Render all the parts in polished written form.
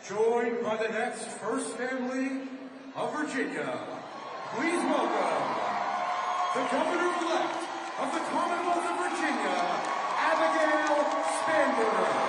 joined by the next First Family of Virginia. Please welcome the Governor-elect of the Commonwealth of Virginia, Abigail Spanberger.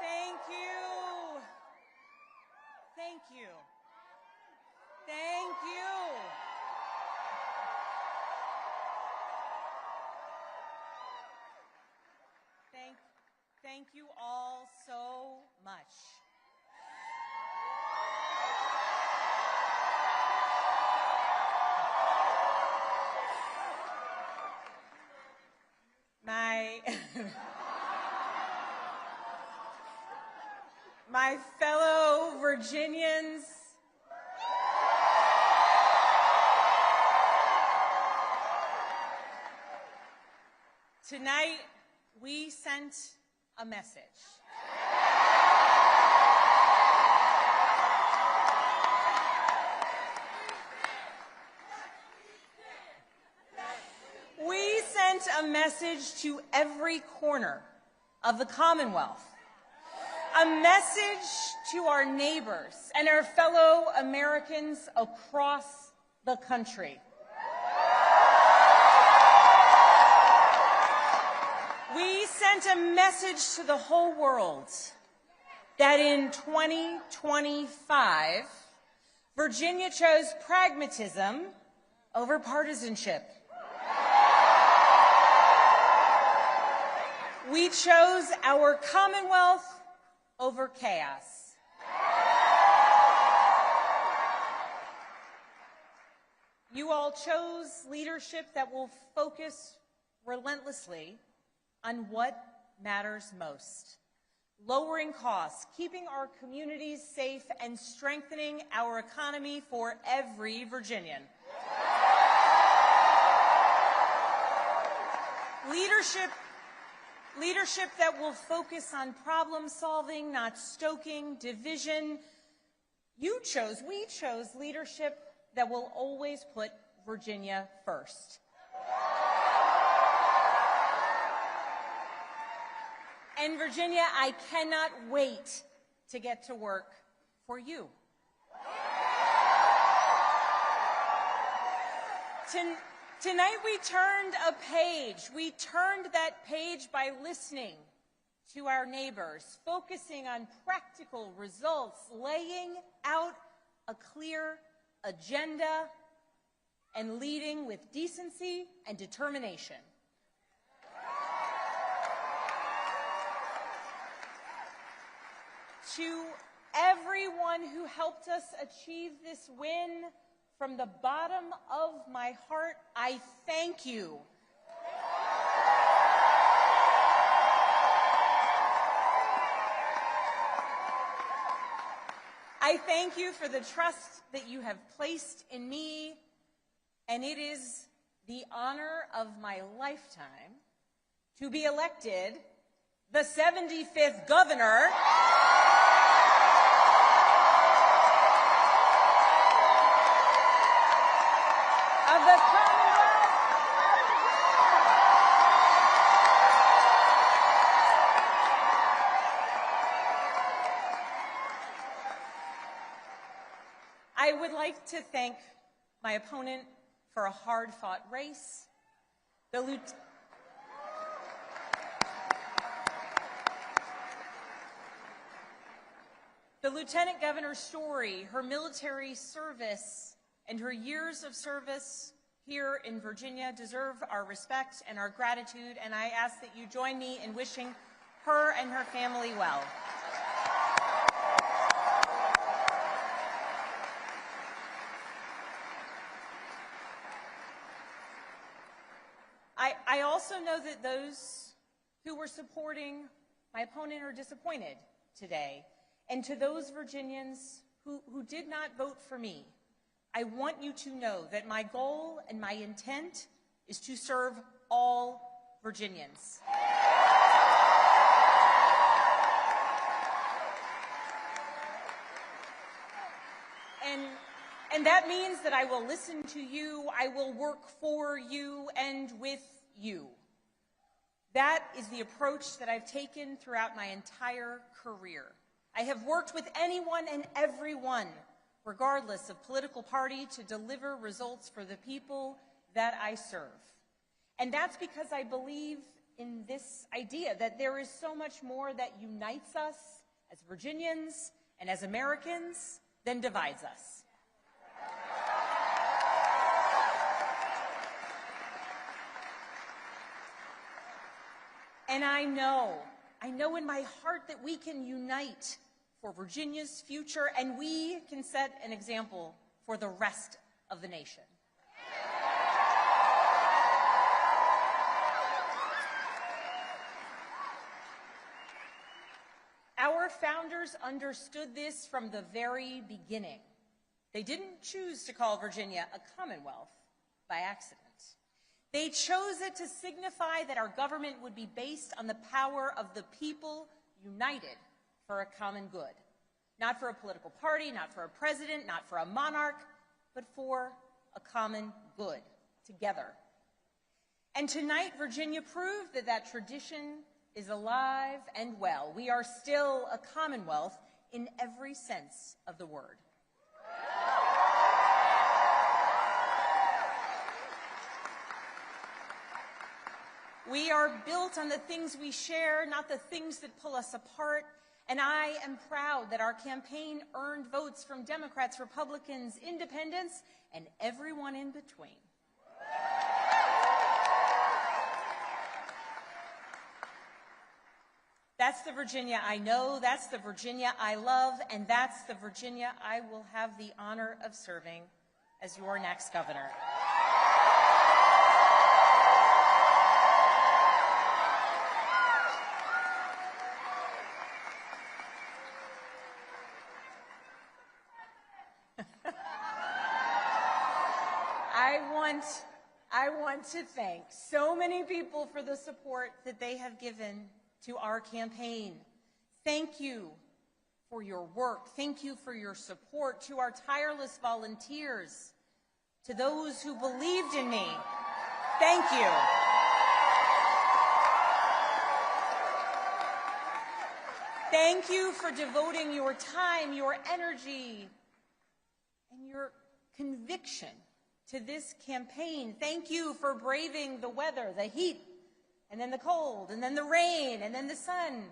Thank you. Thank you. Thank you. Thank you all so much. My fellow Virginians, tonight we sent a message. We sent a message to every corner of the Commonwealth. A message to our neighbors and our fellow Americans across the country. We sent a message to the whole world that in 2025, Virginia chose pragmatism over partisanship. We chose our Commonwealth over chaos. You all chose leadership that will focus relentlessly on what matters most: lowering costs, keeping our communities safe, and strengthening our economy for every Virginian. Leadership that will focus on problem solving, not stoking division. We chose leadership that will always put Virginia first. And Virginia, I cannot wait to get to work for you. Tonight we turned a page. We turned that page by listening to our neighbors, focusing on practical results, laying out a clear agenda, and leading with decency and determination. To everyone who helped us achieve this win, from the bottom of my heart, I thank you. I thank you for the trust that you have placed in me, and it is the honor of my lifetime to be elected the 75th governor of the Commonwealth of Virginia. I would like to thank my opponent for a hard-fought race, the Lieutenant Governor's story, her military service, and her years of service here in Virginia deserve our respect and our gratitude, and I ask that you join me in wishing her and her family well. I also know that those who were supporting my opponent are disappointed today. And to those Virginians who did not vote for me, I want you to know that my goal and my intent is to serve all Virginians. And that means that I will listen to you, I will work for you and with you. That is the approach that I've taken throughout my entire career. I have worked with anyone and everyone, regardless of political party, to deliver results for the people that I serve. And that's because I believe in this idea that there is so much more that unites us as Virginians and as Americans than divides us. And I know in my heart that we can unite for Virginia's future, and we can set an example for the rest of the nation. Our founders understood this from the very beginning. They didn't choose to call Virginia a commonwealth by accident. They chose it to signify that our government would be based on the power of the people united for a common good. Not for a political party, not for a president, not for a monarch, but for a common good, together. And tonight, Virginia proved that that tradition is alive and well. We are still a commonwealth in every sense of the word. We are built on the things we share, not the things that pull us apart. And I am proud that our campaign earned votes from Democrats, Republicans, independents, and everyone in between. That's the Virginia I know, that's the Virginia I love, and that's the Virginia I will have the honor of serving as your next governor. I want to thank so many people for the support that they have given to our campaign. Thank you for your work. Thank you for your support. To our tireless volunteers, to those who believed in me, thank you. Thank you for devoting your time, your energy, and your conviction to this campaign. Thank you for braving the weather, the heat, and then the cold, and then the rain, and then the sun.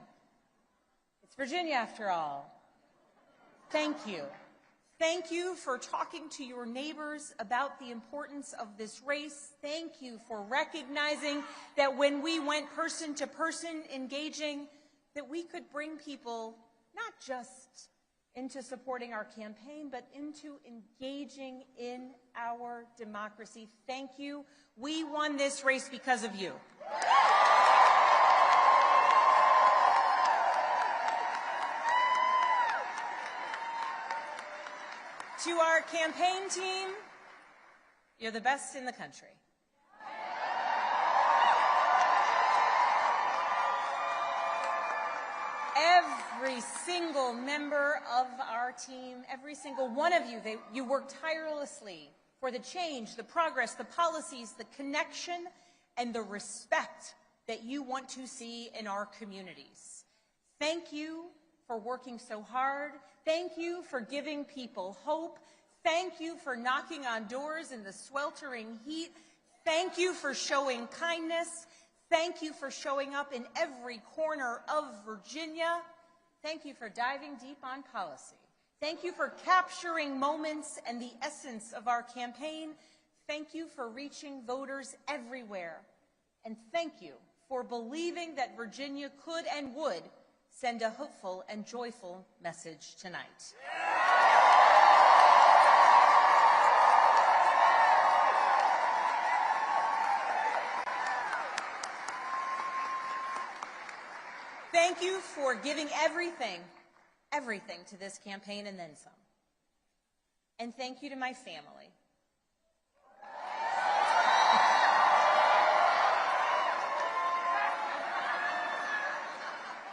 It's Virginia after all. Thank you. Thank you for talking to your neighbors about the importance of this race. Thank you for recognizing that when we went person to person engaging, that we could bring people not just into supporting our campaign, but into engaging in our democracy. Thank you. We won this race because of you. To our campaign team, you're the best in the country. Every single member of our team, every single one of you, you work tirelessly for the change, the progress, the policies, the connection, and the respect that you want to see in our communities. Thank you for working so hard. Thank you for giving people hope. Thank you for knocking on doors in the sweltering heat. Thank you for showing kindness. Thank you for showing up in every corner of Virginia. Thank you for diving deep on policy. Thank you for capturing moments and the essence of our campaign. Thank you for reaching voters everywhere. And thank you for believing that Virginia could and would send a hopeful and joyful message tonight. Thank you for giving everything to this campaign and then some. And thank you to my family.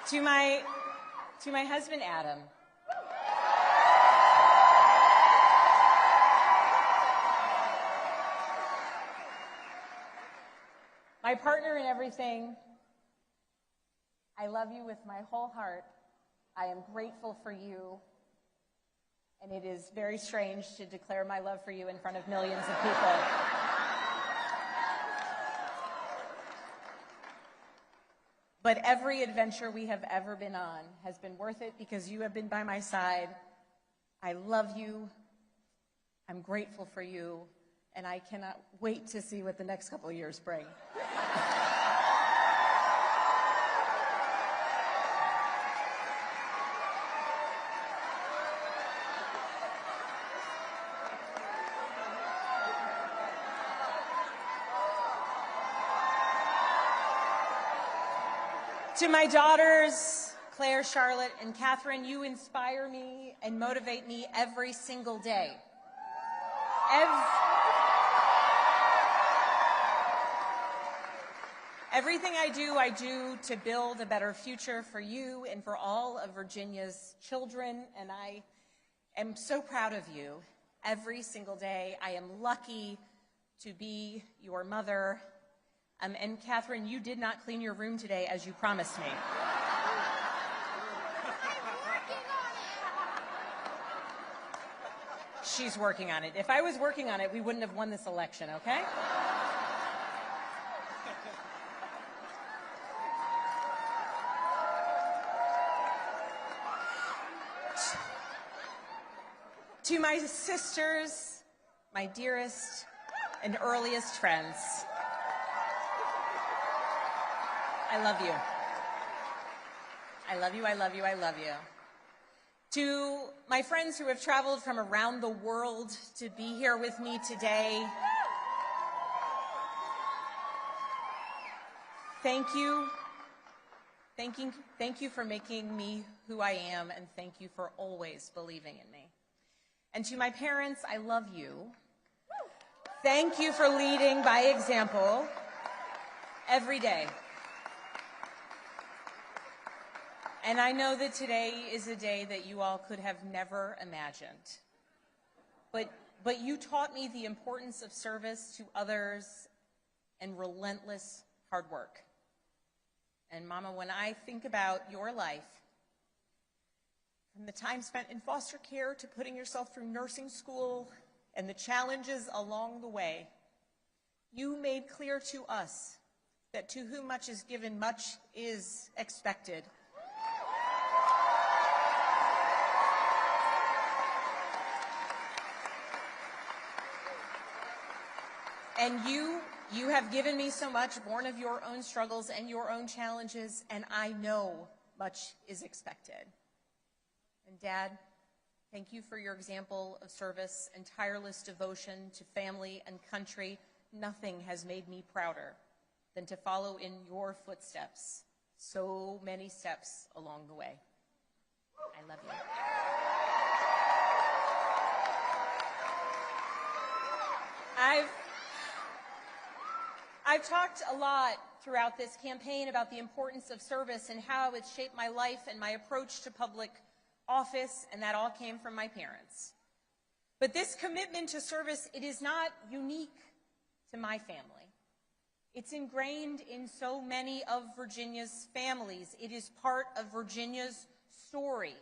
To my husband, Adam. My partner in everything. I love you with my whole heart. I am grateful for you. And it is very strange to declare my love for you in front of millions of people. But every adventure we have ever been on has been worth it because you have been by my side. I love you. I'm grateful for you. And I cannot wait to see what the next couple of years bring. To my daughters, Claire, Charlotte, and Catherine, you inspire me and motivate me every single day. Everything I do to build a better future for you and for all of Virginia's children, and I am so proud of you every single day. I am lucky to be your mother. And Catherine, you did not clean your room today as you promised me. She's working on it. If I was working on it, we wouldn't have won this election, okay? To my sisters, my dearest and earliest friends, I love you. I love you, I love you, I love you. To my friends who have traveled from around the world to be here with me today, thank you. Thank you for making me who I am, and thank you for always believing in me. And to my parents, I love you. Thank you for leading by example every day. And I know that today is a day that you all could have never imagined. But you taught me the importance of service to others and relentless hard work. And Mama, when I think about your life, from the time spent in foster care to putting yourself through nursing school and the challenges along the way, you made clear to us that to whom much is given, much is expected. And you have given me so much, born of your own struggles and your own challenges, and I know much is expected. And Dad, thank you for your example of service and tireless devotion to family and country. Nothing has made me prouder than to follow in your footsteps, so many steps along the way. I love you. I've talked a lot throughout this campaign about the importance of service and how it's shaped my life and my approach to public office, and that all came from my parents. But this commitment to service, it is not unique to my family. It's ingrained in so many of Virginia's families. It is part of Virginia's story.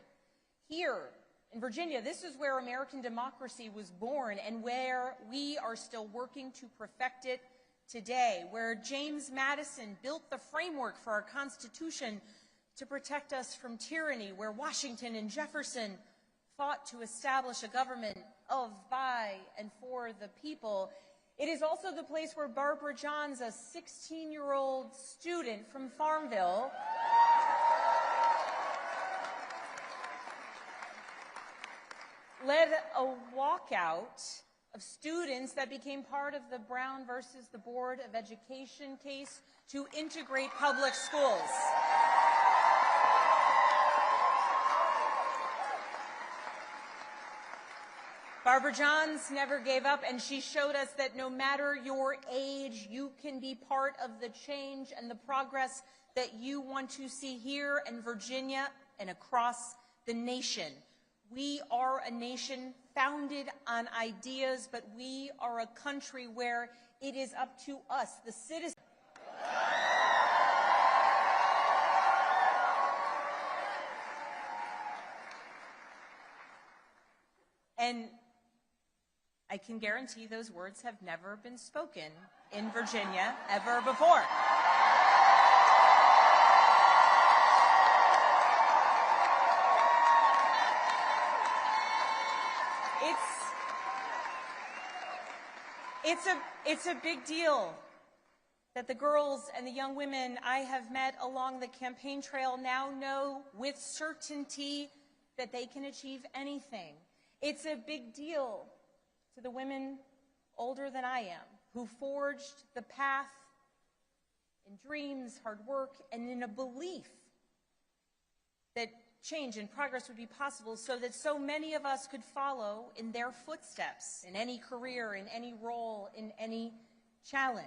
Here in Virginia, this is where American democracy was born and where we are still working to perfect it today, where James Madison built the framework for our Constitution to protect us from tyranny, where Washington and Jefferson fought to establish a government of, by, and for the people. It is also the place where Barbara Johns, a 16-year-old student from Farmville, led a walkout of students that became part of the Brown versus the Board of Education case to integrate public schools. Barbara Johns never gave up, and she showed us that no matter your age, you can be part of the change and the progress that you want to see here in Virginia and across the nation. We are a nation founded on ideas, but we are a country where it is up to us, the citizens. And I can guarantee those words have never been spoken in Virginia ever before. It's a big deal that the girls and the young women I have met along the campaign trail now know with certainty that they can achieve anything. It's a big deal to the women older than I am who forged the path in dreams, hard work, and in a belief that change and progress would be possible so that so many of us could follow in their footsteps in any career, in any role, in any challenge.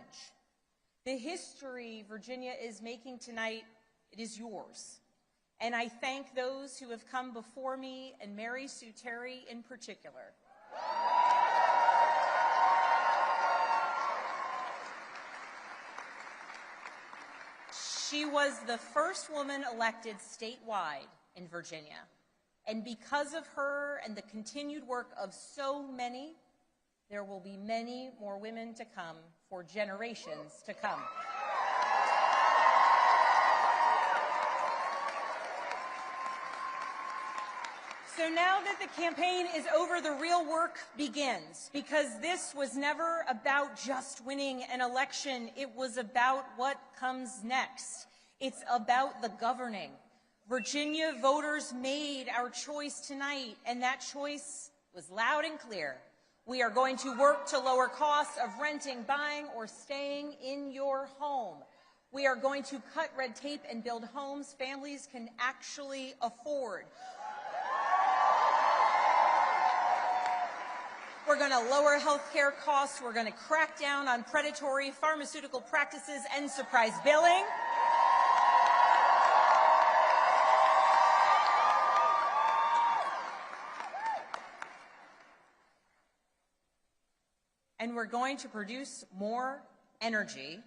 The history Virginia is making tonight, it is yours. And I thank those who have come before me, and Mary Sue Terry in particular. She was the first woman elected statewide in Virginia. And because of her and the continued work of so many, there will be many more women to come for generations to come. So now that the campaign is over, the real work begins, because this was never about just winning an election. It was about what comes next. It's about the governing. Virginia voters made our choice tonight, and that choice was loud and clear. We are going to work to lower costs of renting, buying, or staying in your home. We are going to cut red tape and build homes families can actually afford. We're going to lower health care costs. We're going to crack down on predatory pharmaceutical practices and surprise billing. And we're going to produce more energy,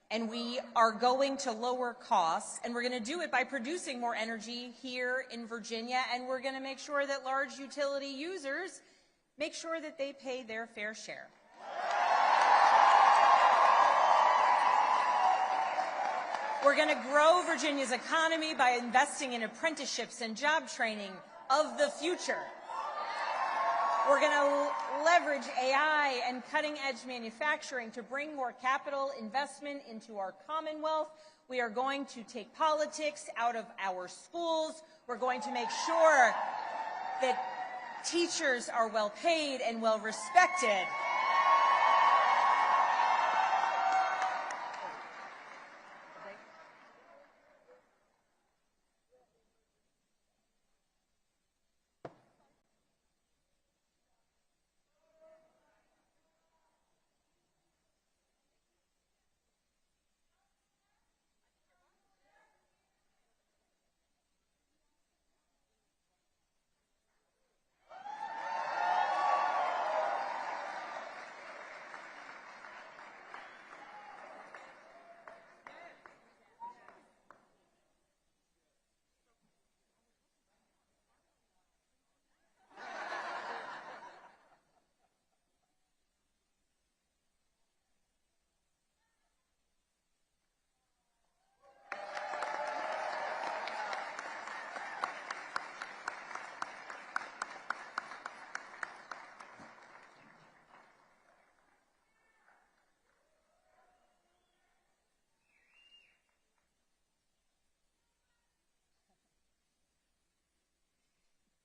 and we are going to lower costs, and we're going to do it by producing more energy here in Virginia, and we're going to make sure that large utility users make sure that they pay their fair share. We're going to grow Virginia's economy by investing in apprenticeships and job training of the future. We're going to leverage AI and cutting-edge manufacturing to bring more capital investment into our Commonwealth. We are going to take politics out of our schools. We're going to make sure that teachers are well paid and well respected.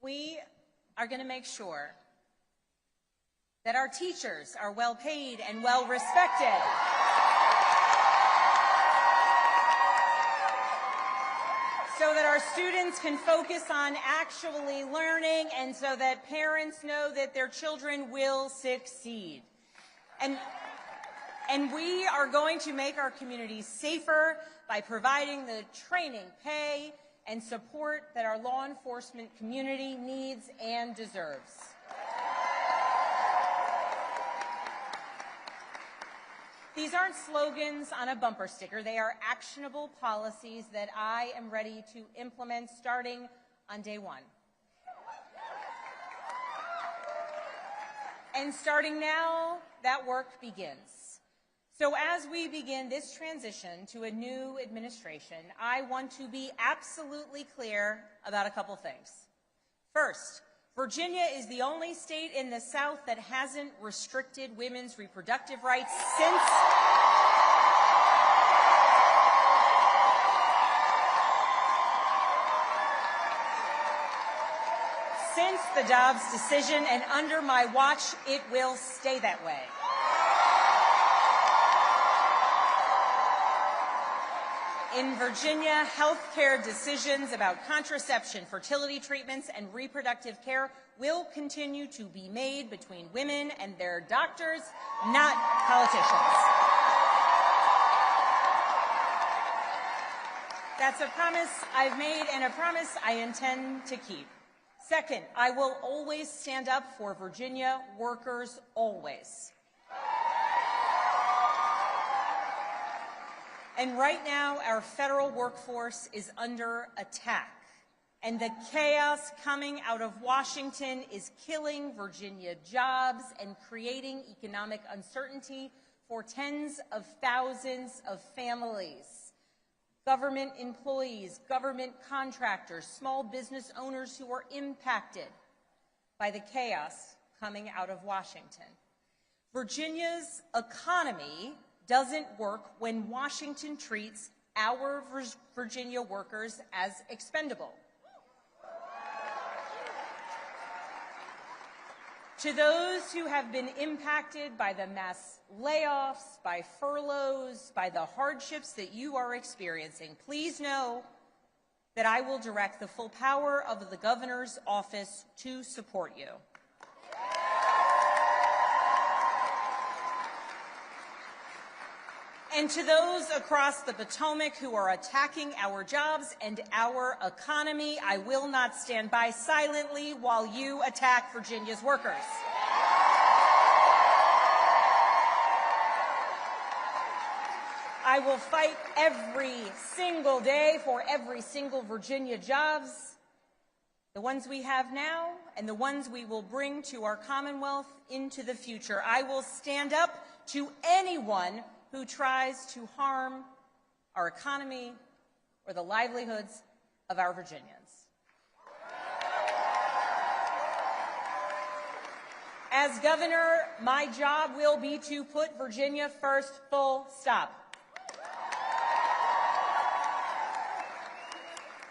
We are going to make sure that our teachers are well paid and well respected. So that our students can focus on actually learning and so that parents know that their children will succeed. And we are going to make our communities safer by providing the training, pay, and support that our law enforcement community needs and deserves. These aren't slogans on a bumper sticker. They are actionable policies that I am ready to implement starting on day one. And starting now, that work begins. So as we begin this transition to a new administration, I want to be absolutely clear about a couple things. First, Virginia is the only state in the South that hasn't restricted women's reproductive rights since the Dobbs decision, and under my watch, it will stay that way. In Virginia, health care decisions about contraception, fertility treatments, and reproductive care will continue to be made between women and their doctors, not politicians. That's a promise I've made and a promise I intend to keep. Second, I will always stand up for Virginia workers, always. And right now, our federal workforce is under attack. And the chaos coming out of Washington is killing Virginia jobs and creating economic uncertainty for tens of thousands of families. Government employees, government contractors, small business owners who are impacted by the chaos coming out of Washington. Virginia's economy doesn't work when Washington treats our Virginia workers as expendable. To those who have been impacted by the mass layoffs, by furloughs, by the hardships that you are experiencing, please know that I will direct the full power of the governor's office to support you. And to those across the Potomac who are attacking our jobs and our economy, I will not stand by silently while you attack Virginia's workers. I will fight every single day for every single Virginia jobs, the ones we have now and the ones we will bring to our Commonwealth into the future. I will stand up to anyone who tries to harm our economy or the livelihoods of our Virginians. As governor, my job will be to put Virginia first, full stop.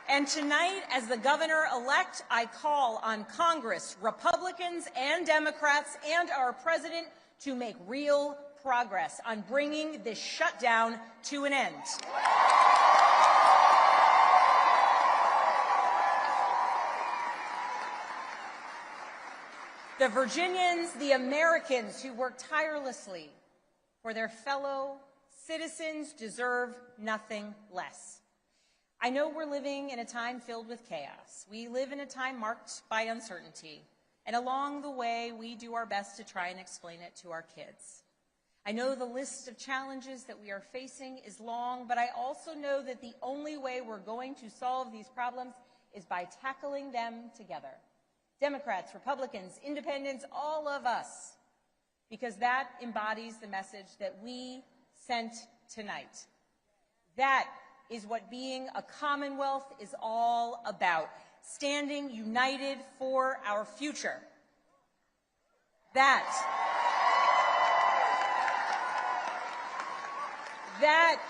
And tonight, as the governor-elect, I call on Congress, Republicans and Democrats, and our president to make real progress on bringing this shutdown to an end. The Virginians, the Americans who work tirelessly for their fellow citizens deserve nothing less. I know we're living in a time filled with chaos. We live in a time marked by uncertainty, and along the way, we do our best to try and explain it to our kids. I know the list of challenges that we are facing is long, but I also know that the only way we're going to solve these problems is by tackling them together. Democrats, Republicans, Independents, all of us, because that embodies the message that we sent tonight. That is what being a Commonwealth is all about, standing united for our future. That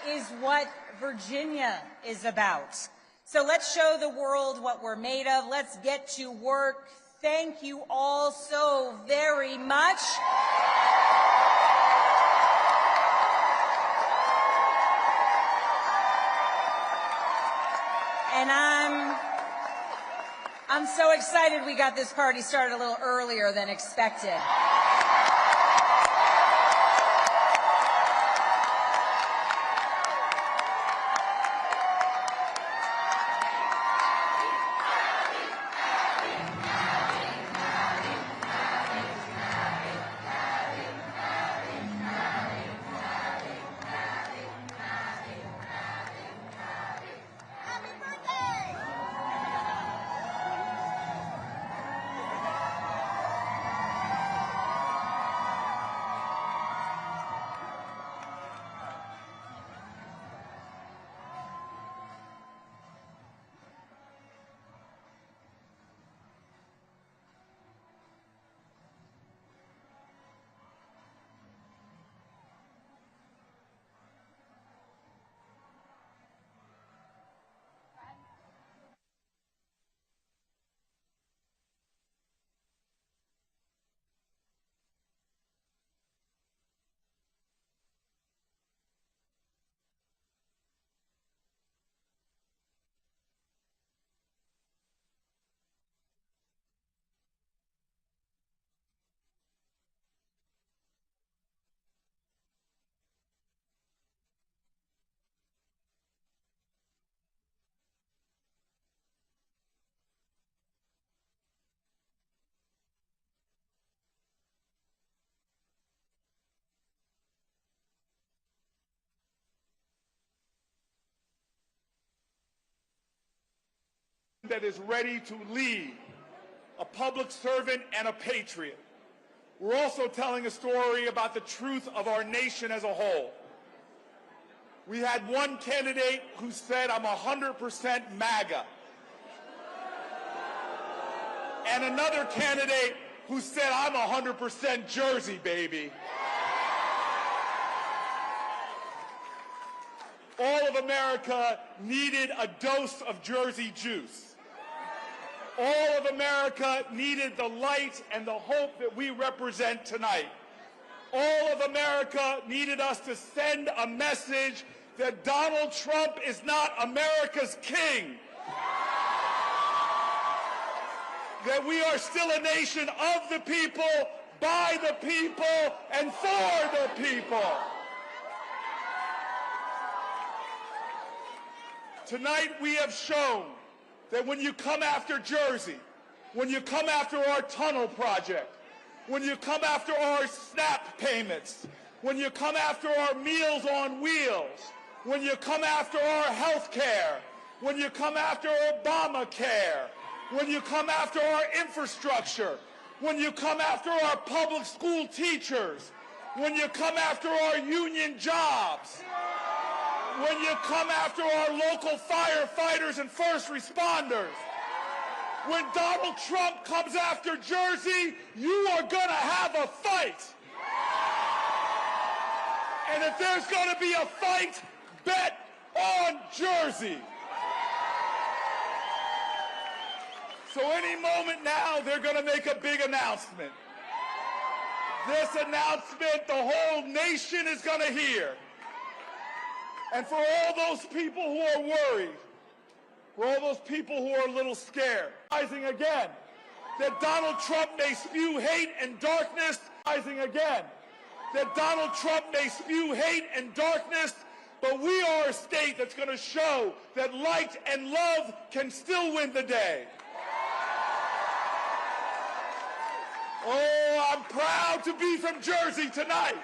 is what Virginia is about. So let's show the world what we're made of. Let's get to work. Thank you all so very much. And I'm so excited we got this party started a little earlier than expected. That is ready to lead, a public servant and a patriot. We're also telling a story about the truth of our nation as a whole. We had one candidate who said, I'm 100% MAGA. And another candidate who said, I'm 100% Jersey, baby. All of America needed a dose of Jersey juice. All of America needed the light and the hope that we represent tonight. All of America needed us to send a message that Donald Trump is not America's king. That we are still a nation of the people, by the people, and for the people. Tonight we have shown that when you come after Jersey, when you come after our tunnel project, when you come after our SNAP payments, when you come after our Meals on Wheels, when you come after our health care, when you come after Obamacare, when you come after our infrastructure, when you come after our public school teachers, when you come after our union jobs, when you come after our local firefighters and first responders, When Donald Trump comes after Jersey, you are going to have a fight. And if there's going to be a fight, bet on Jersey. So any moment now, they're going to make a big announcement. This announcement, the whole nation is going to hear. And for all those people who are worried, for all those people who are a little scared, rising again, that Donald Trump may spew hate and darkness, rising again, that Donald Trump may spew hate and darkness, but we are a state that's going to show that light and love can still win the day. Oh, I'm proud to be from Jersey tonight.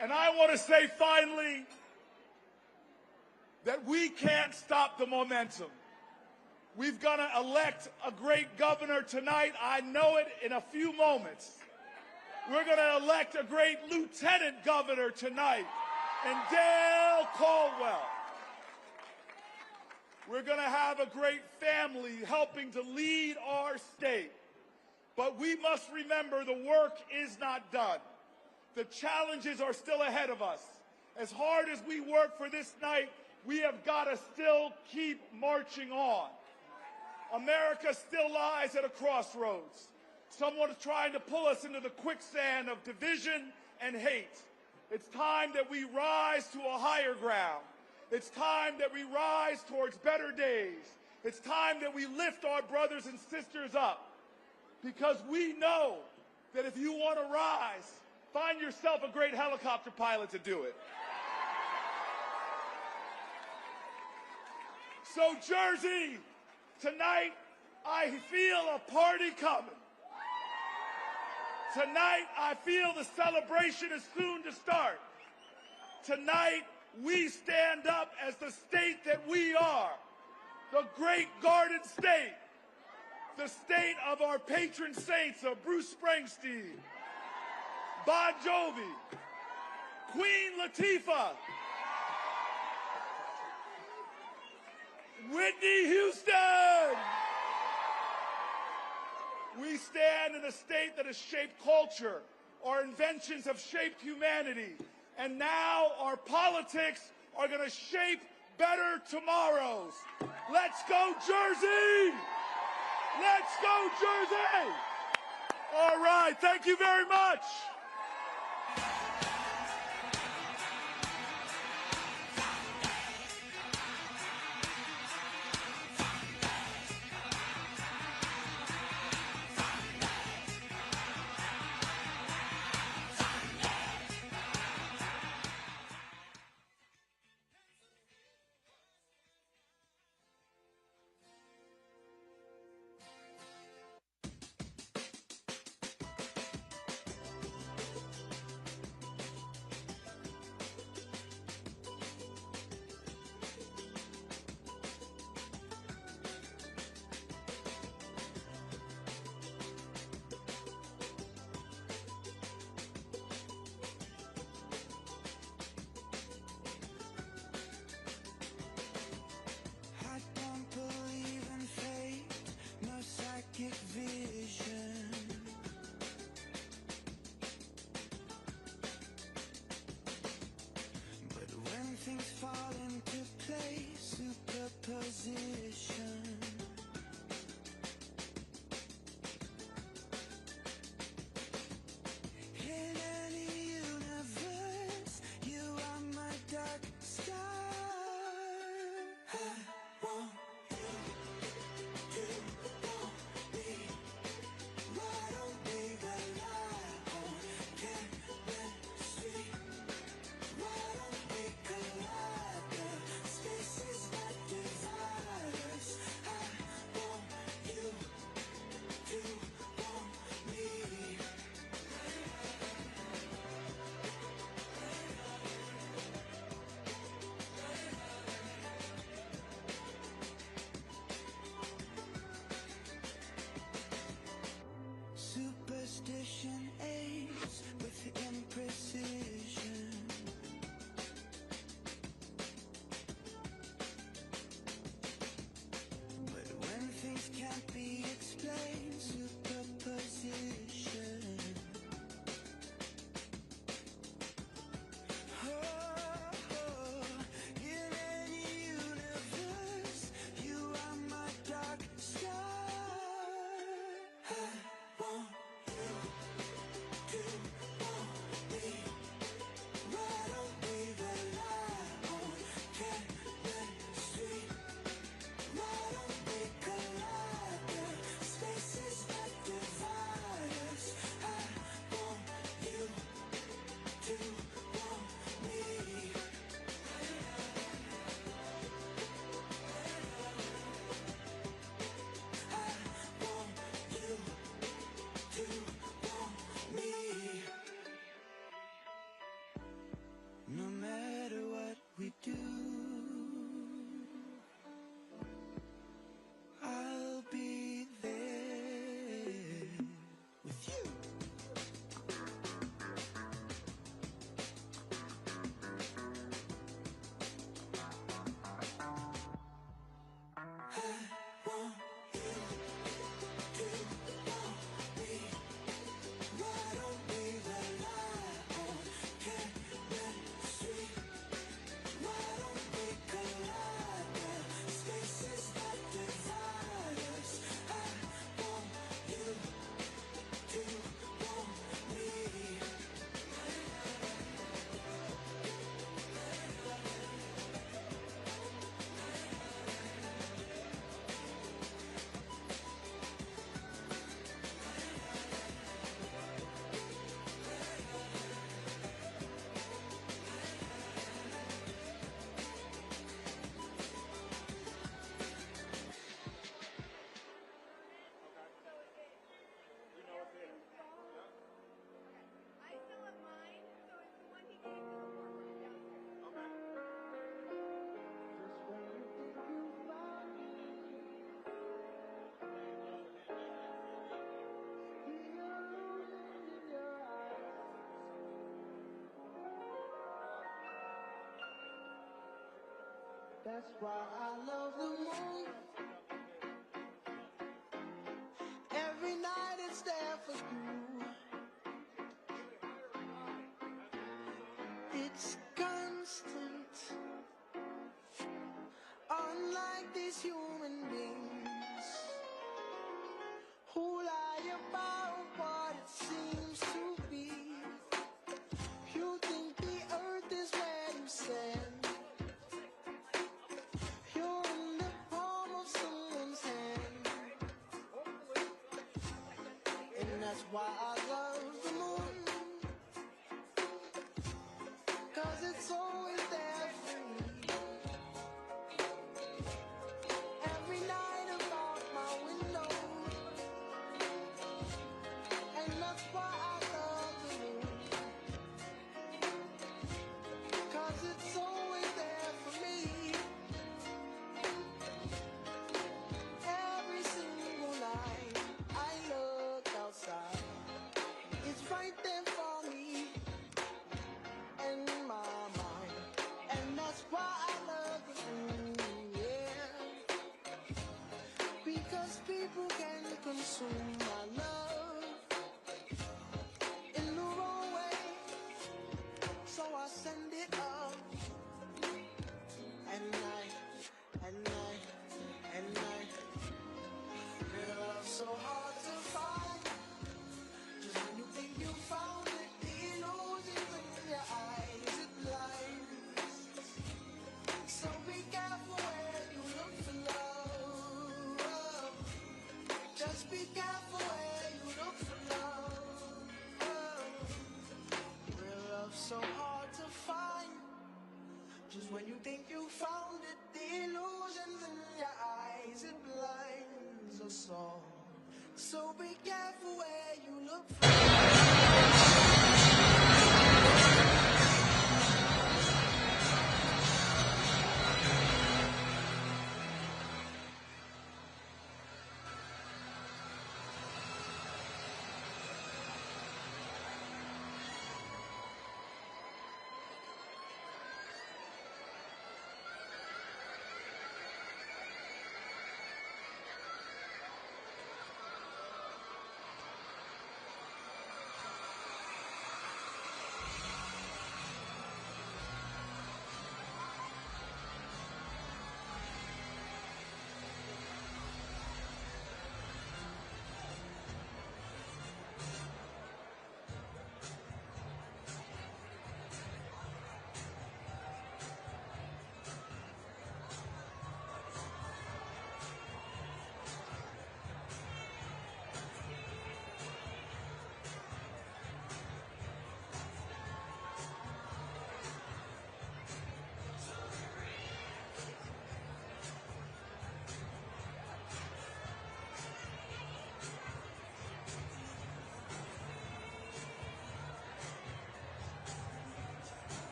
And I want to say finally that we can't stop the momentum. We've got to elect a great governor tonight. I know it in a few moments. We're going to elect a great lieutenant governor tonight in Dale Caldwell. We're going to have a great family helping to lead our state. But we must remember the work is not done. The challenges are still ahead of us. As hard as we work for this night, we have got to still keep marching on. America still lies at a crossroads. Someone is trying to pull us into the quicksand of division and hate. It's time that we rise to a higher ground. It's time that we rise towards better days. It's time that we lift our brothers and sisters up. Because we know that if you want to rise, find yourself a great helicopter pilot to do it. So Jersey, tonight I feel a party coming. Tonight I feel the celebration is soon to start. Tonight we stand up as the state that we are, the great Garden State, the state of our patron saints of Bruce Springsteen, Bon Jovi, Queen Latifah, Whitney Houston. We stand in a state that has shaped culture. Our inventions have shaped humanity. And now our politics are going to shape better tomorrows. Let's go, Jersey! Let's go, Jersey! All right, thank you very much. That's why I love the moon. Every night it's there for you. It's constant. Unlike these human beings who lie about what it seems to be. You think the earth is where you stand. You're in the palm of someone's hand. And that's why I love the moon. 'Cause it's always there for me. Every night about my window. And that's why I love the moon. 'Cause it's always there for me. Every single night I look outside. It's right there for me. In my mind. And that's why I love the moon, yeah. Because people can consume my love in the wrong way. So I send it up. At night, at night, at night. Real love so hard to find. Just when you think you found it, the illusions in your eyes, it blinds. So be careful where you look for love. Just be careful where you look for love. Real love so hard to find. Just when you think you found it, the illusions in your eyes, it blinds us all. So be careful where you look for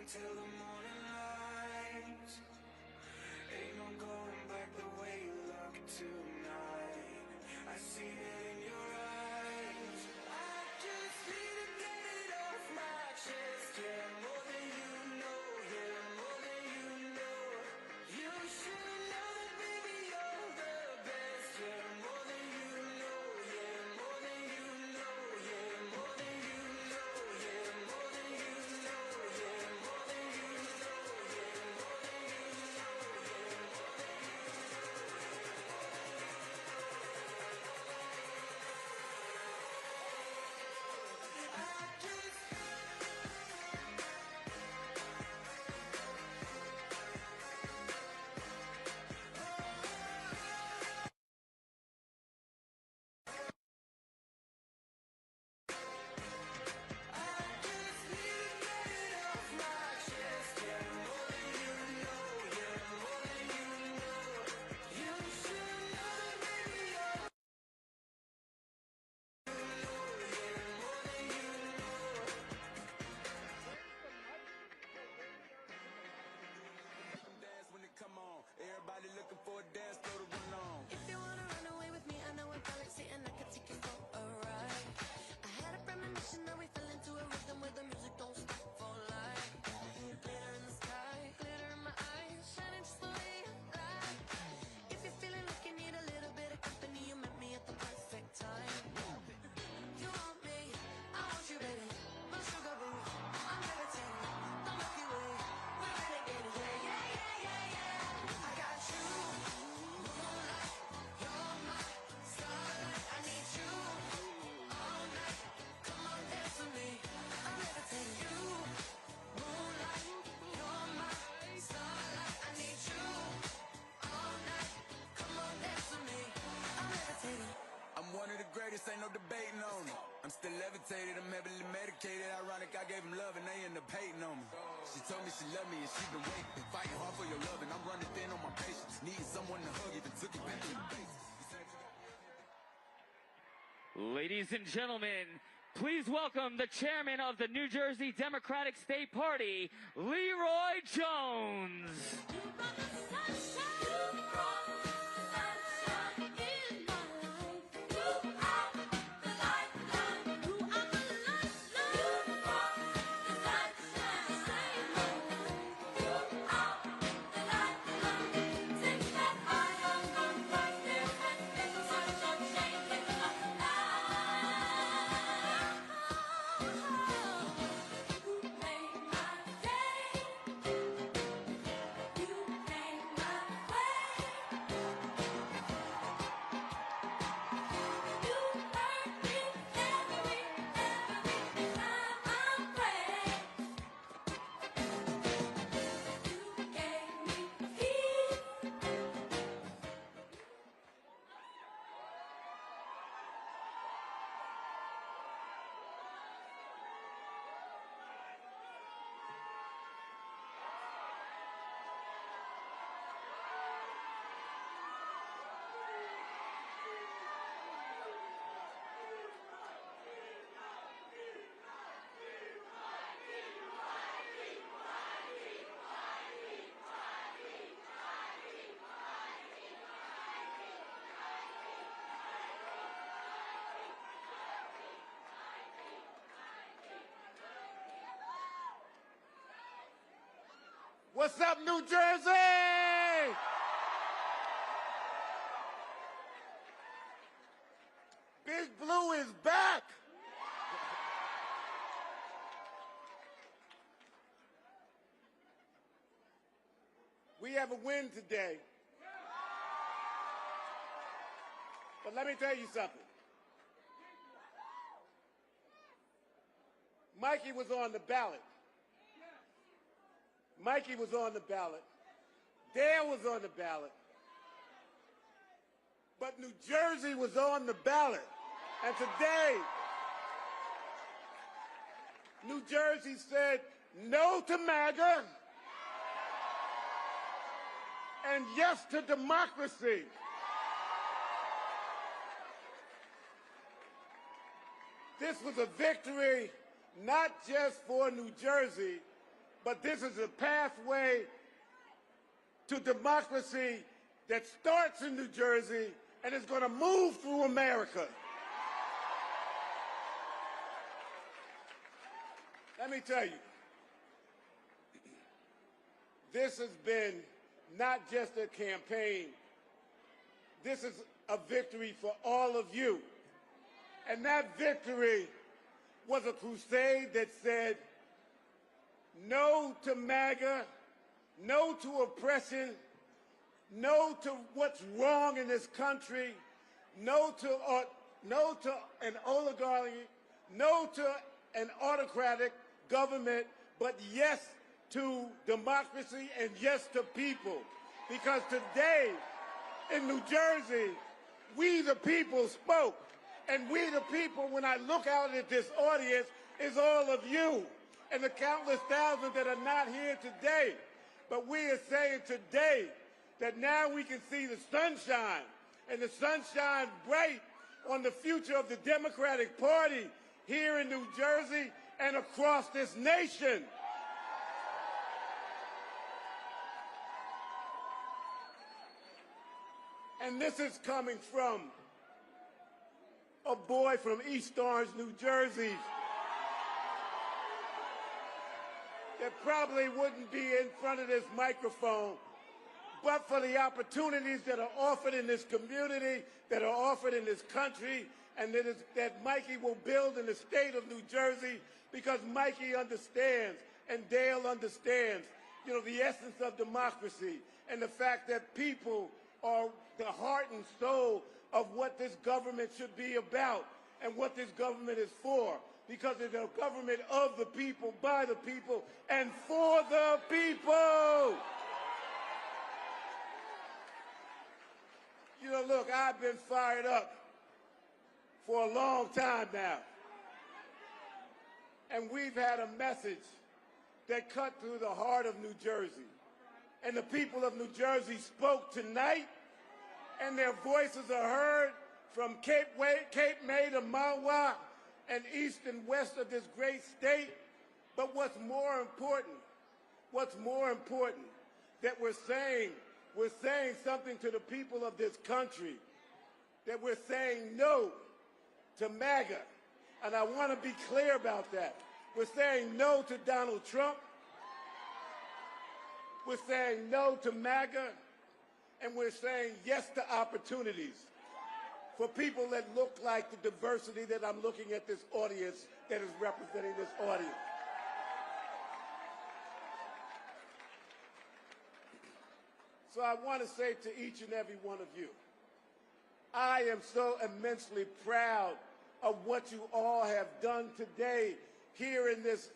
till the morning light. Ain't no going back the way you look tonight. I see it in your eyes. I just need to get it off my chest. Yeah, more than you know. Yeah, more than you know. You should know that, baby, you're the best. Yeah, more than you know. Yeah, more than you know. Yeah, more than you know. Yeah, more than you know. Yeah, more than you know. Yeah, more than you know. Yeah, more than you know. I just dance when it come on. Everybody looking for a dance, throw the one on. If you wanna run away with me, I know a galaxy and I can take you for a ride. I had a premonition that we fell into a rhythm where the music don't stop for life. Glitter in the sky, glitter in my eyes, shining just the way you like. If you're feeling like you need a little bit of company, you met me at the perfect time. You want me, I want you, baby. My sugar boo, I'm levitating. The Milky Way, we're renegading. Yeah, yeah, yeah, yeah, yeah. I got you, moonlight. You're my starlight. I need you all night. Come on, dance with me. I'm levitating. You, moonlight. You're my starlight. I need you all night. Come on, dance with me. I'm levitating. I'm one of the greatest, ain't no debating on it. I'm still levitated, I'm heavily medicated. Ironic, I gave him love and they end up hating on me. She told me she loved me and she been waiting. Been fighting hard for your love and I'm running thin on my patience. Needing someone to hug, even took it back to the basics. Ladies and gentlemen, please welcome the chairman of the New Jersey Democratic State Party, Leroy Jones. What's up, New Jersey? Big Blue is back. We have a win today. But let me tell you something. Mikey was on the ballot. Mikey was on the ballot. Dale was on the ballot. But New Jersey was on the ballot. And today, New Jersey said no to MAGA and yes to democracy. This was a victory not just for New Jersey, but this is a pathway to democracy that starts in New Jersey and is going to move through America. Let me tell you, this has been not just a campaign. This is a victory for all of you. And that victory was a crusade that said no to MAGA, no to oppression, no to what's wrong in this country, no to an oligarchy, no to an autocratic government, but yes to democracy and yes to people. Because today in New Jersey, we the people spoke. And we the people, when I look out at this audience, is all of you and the countless thousands that are not here today. But we are saying today that now we can see the sunshine, and the sunshine bright on the future of the Democratic Party here in New Jersey and across this nation. And this is coming from a boy from East Orange, New Jersey, that probably wouldn't be in front of this microphone, but for the opportunities that are offered in this community, that are offered in this country, and that Mikey will build in the state of New Jersey, because Mikey understands and Dale understands, you know, the essence of democracy and the fact that people are the heart and soul of what this government should be about and what this government is for, because it's a government of the people, by the people, and for the people. You know, look, I've been fired up for a long time now. And we've had a message that cut through the heart of New Jersey. And the people of New Jersey spoke tonight, and their voices are heard from Cape May to Mahwah and east and west of this great state. But what's more important, that we're saying something to the people of this country, that we're saying no to MAGA. And I want to be clear about that. We're saying no to Donald Trump. We're saying no to MAGA. And we're saying yes to opportunities for people that look like the diversity that I'm looking at this audience that is representing this audience. So I want to say to each and every one of you, I am so immensely proud of what you all have done today here in this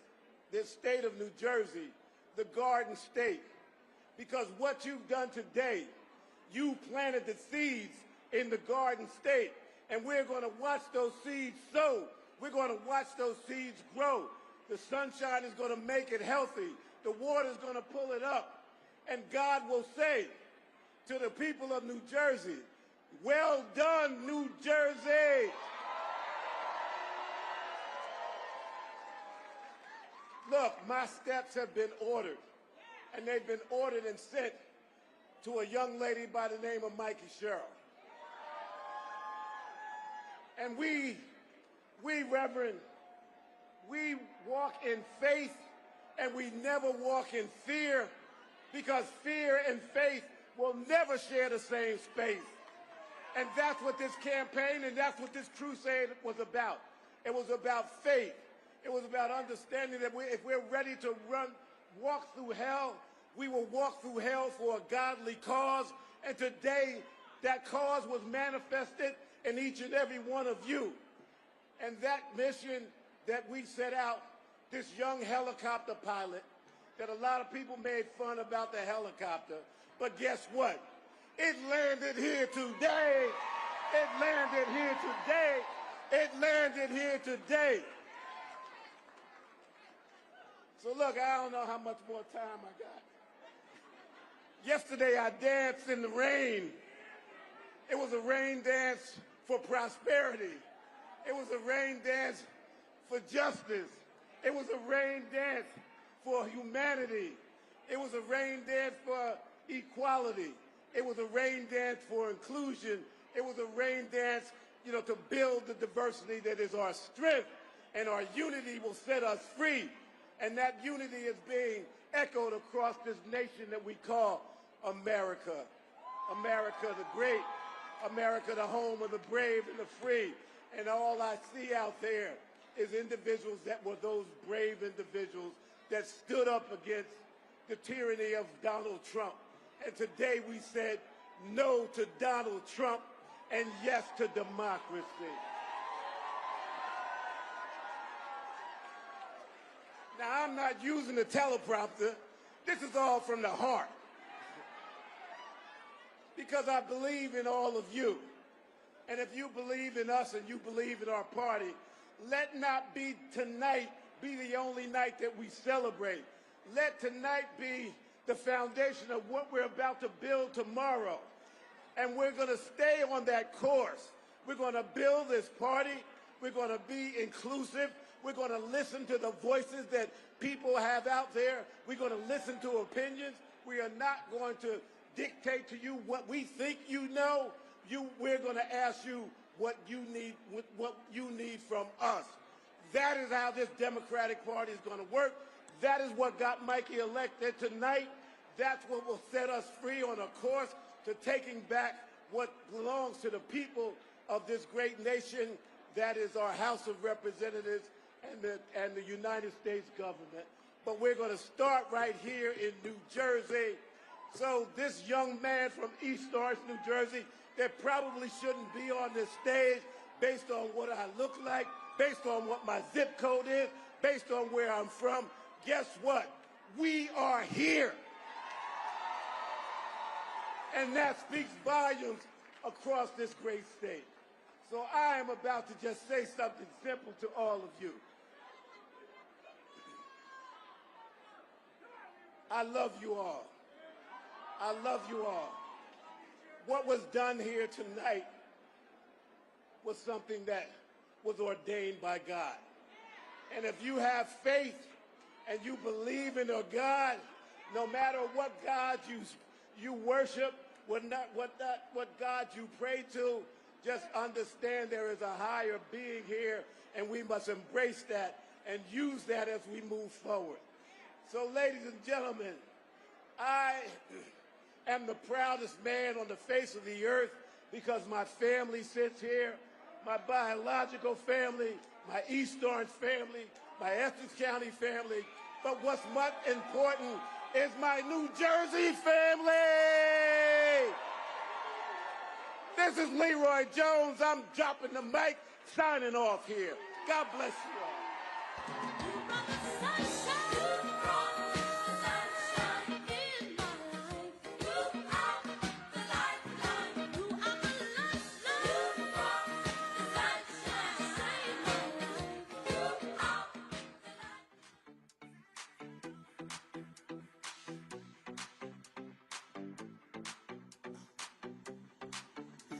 state of New Jersey, the Garden State. Because what you've done today, you planted the seeds in the Garden State, and we're going to watch those seeds sow. We're going to watch those seeds grow. The sunshine is going to make it healthy. The water is going to pull it up. And God will say to the people of New Jersey, well done, New Jersey. Look, my steps have been ordered, and they've been ordered and sent to a young lady by the name of Mikey Sherrill. And we, Reverend, we walk in faith, and we never walk in fear, because fear and faith will never share the same space. And that's what this campaign and that's what this crusade was about. It was about faith. It was about understanding that if we're ready to walk through hell, we will walk through hell for a godly cause. And today, that cause was manifested in each and every one of you. And that mission that we set out, this young helicopter pilot, that a lot of people made fun about the helicopter, but guess what? It landed here today. It landed here today. It landed here today. So look, I don't know how much more time I got. Yesterday I danced in the rain. It was a rain dance for prosperity. It was a rain dance for justice. It was a rain dance for humanity. It was a rain dance for equality. It was a rain dance for inclusion. It was a rain dance, to build the diversity that is our strength, and our unity will set us free. And that unity is being echoed across this nation that we call America. America the great, America the home of the brave and the free. And all I see out there is individuals that were those brave individuals that stood up against the tyranny of Donald Trump. And today we said no to Donald Trump and yes to democracy. Now, I'm not using a teleprompter. This is all from the heart. Because I believe in all of you. And if you believe in us and you believe in our party, let not be tonight be the only night that we celebrate. Let tonight be the foundation of what we're about to build tomorrow. And we're going to stay on that course. We're going to build this party. We're going to be inclusive. We're going to listen to the voices that people have out there. We're going to listen to opinions. We are not going to dictate to you what we think you know. We're going to ask you what you need from us. That is how this Democratic Party is going to work. That is what got Mikey elected tonight. That's what will set us free on a course to taking back what belongs to the people of this great nation. That is our House of Representatives and the United States government. But we're going to start right here in New Jersey. So this young man from East Orange, New Jersey, that probably shouldn't be on this stage based on what I look like, based on what my zip code is, based on where I'm from. Guess what? We are here. And that speaks volumes across this great state. So I am about to just say something simple to all of you. I love you all. I love you all. What was done here tonight was something that was ordained by God. And if you have faith and you believe in a God, no matter what God you worship, what God you pray to, just understand there is a higher being here, and we must embrace that and use that as we move forward. So, ladies and gentlemen, I am the proudest man on the face of the earth because my family sits here, my biological family, my East Orange family, my Essex County family, but what's much important is my New Jersey family. This is Leroy Jones. I'm dropping the mic, signing off here. God bless you all.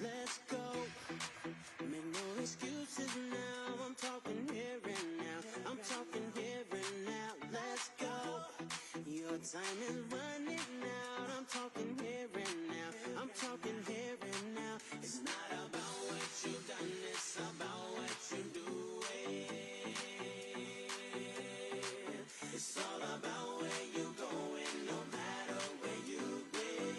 Let's go. Make no excuses now. I'm talking here and now. I'm talking here and now. Let's go. Your time is running out. I'm talking here and now. I'm talking here and now. It's not about what you've done. It's about what you do. It's all about where you're going, no matter where you've been.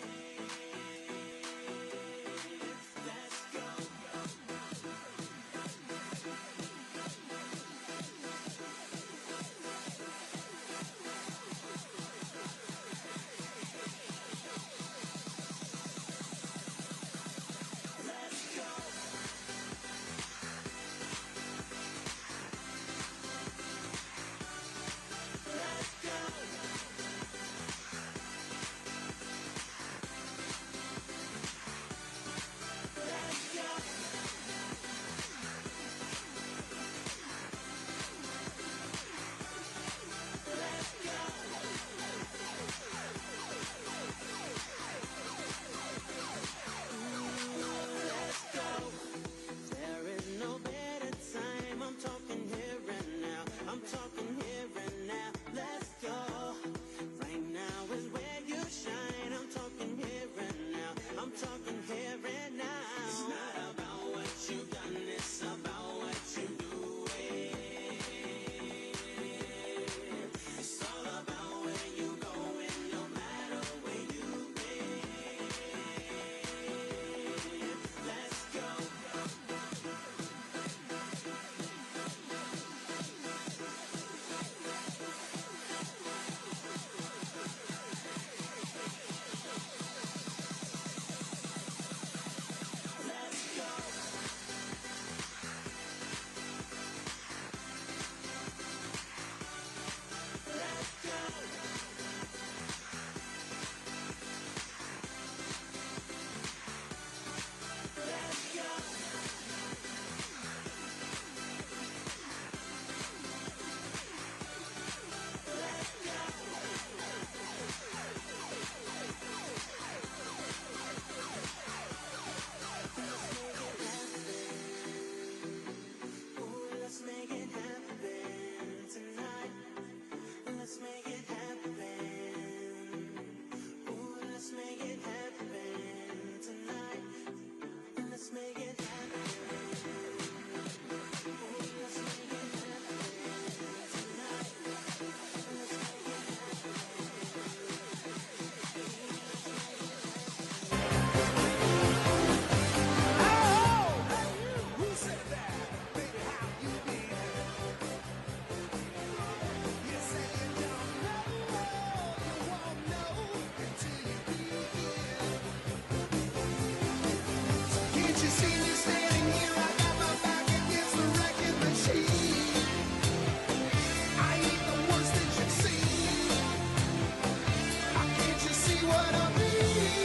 what I mean.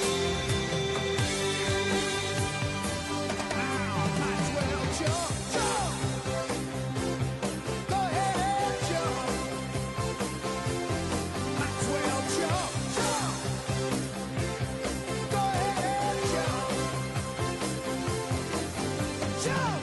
Maxwell, jump, jump. Go ahead, jump. Maxwell, jump, jump. Go ahead, jump. Jump.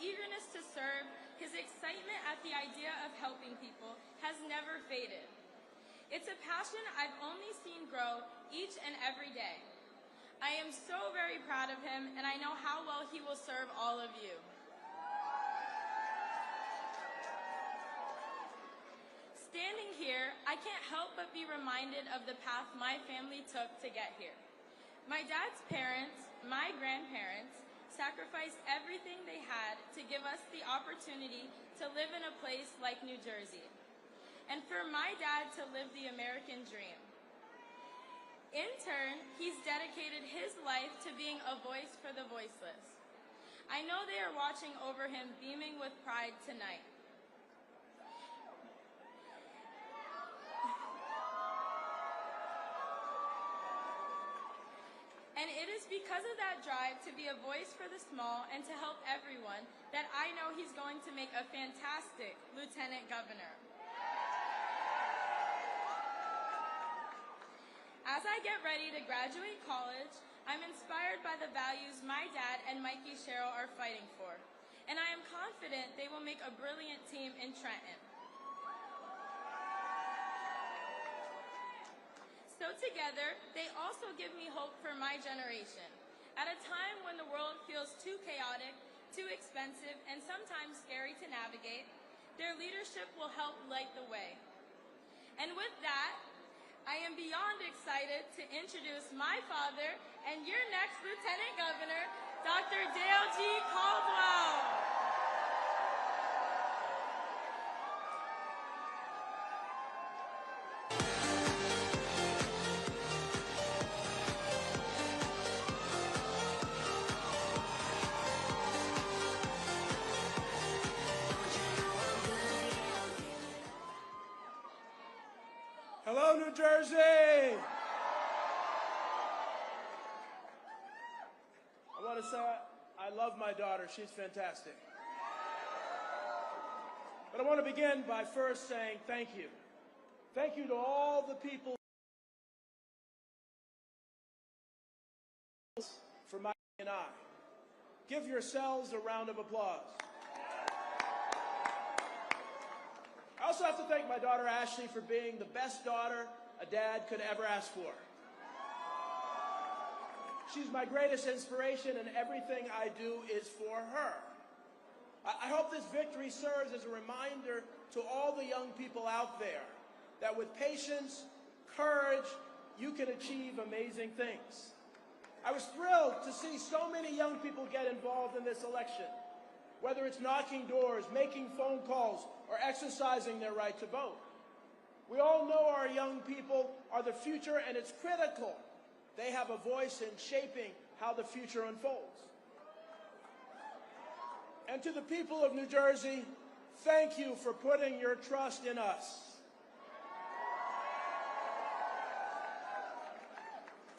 eagerness to serve, his excitement at the idea of helping people has never faded. It's a passion I've only seen grow each and every day. I am so very proud of him, and I know how well he will serve all of you. Standing here, I can't help but be reminded of the path my family took to get here. My dad's parents, my grandparents, sacrificed everything they had to give us the opportunity to live in a place like New Jersey, and for my dad to live the American dream. In turn, he's dedicated his life to being a voice for the voiceless. I know they are watching over him, beaming with pride tonight. And it is because of that drive to be a voice for the small and to help everyone that I know he's going to make a fantastic lieutenant governor. As I get ready to graduate college, I'm inspired by the values my dad and Mikey Sherrill are fighting for, and I am confident they will make a brilliant team in Trenton. So together, they also give me hope for my generation. At a time when the world feels too chaotic, too expensive, and sometimes scary to navigate, their leadership will help light the way. And with that, I am beyond excited to introduce my father and your next Lieutenant Governor, Dr. Dale G. Caldwell. Hello, New Jersey! I want to say I love my daughter. She's fantastic. But I want to begin by first saying thank you. Thank you to all the people for Mikey and I. Give yourselves a round of applause. I also have to thank my daughter Ashley for being the best daughter a dad could ever ask for. She's my greatest inspiration, and everything I do is for her. I hope this victory serves as a reminder to all the young people out there that with patience, courage, you can achieve amazing things. I was thrilled to see so many young people get involved in this election, whether it's knocking doors, making phone calls, or exercising their right to vote. We all know our young people are the future, and it's critical they have a voice in shaping how the future unfolds. And to the people of New Jersey, thank you for putting your trust in us.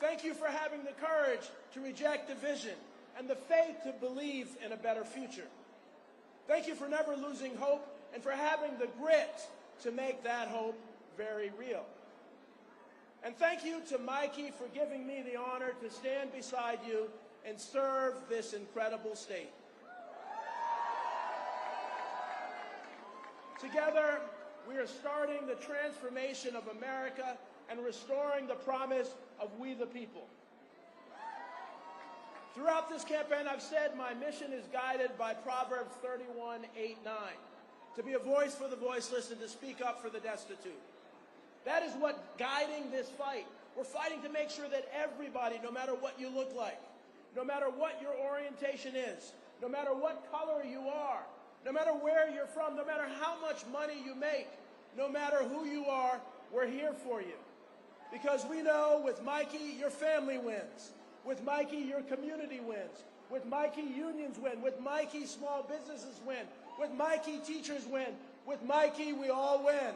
Thank you for having the courage to reject division and the faith to believe in a better future. Thank you for never losing hope and for having the grit to make that hope very real. And thank you to Mikey for giving me the honor to stand beside you and serve this incredible state. Together, we are starting the transformation of America and restoring the promise of we the people. Throughout this campaign, I've said my mission is guided by Proverbs 31:8-9, to be a voice for the voiceless and to speak up for the destitute. That is what guiding this fight. We're fighting to make sure that everybody, no matter what you look like, no matter what your orientation is, no matter what color you are, no matter where you're from, no matter how much money you make, no matter who you are, we're here for you. Because we know with Mikey, your family wins. With Mikey, your community wins. With Mikey, unions win. With Mikey, small businesses win. With Mikey, teachers win. With Mikey, we all win.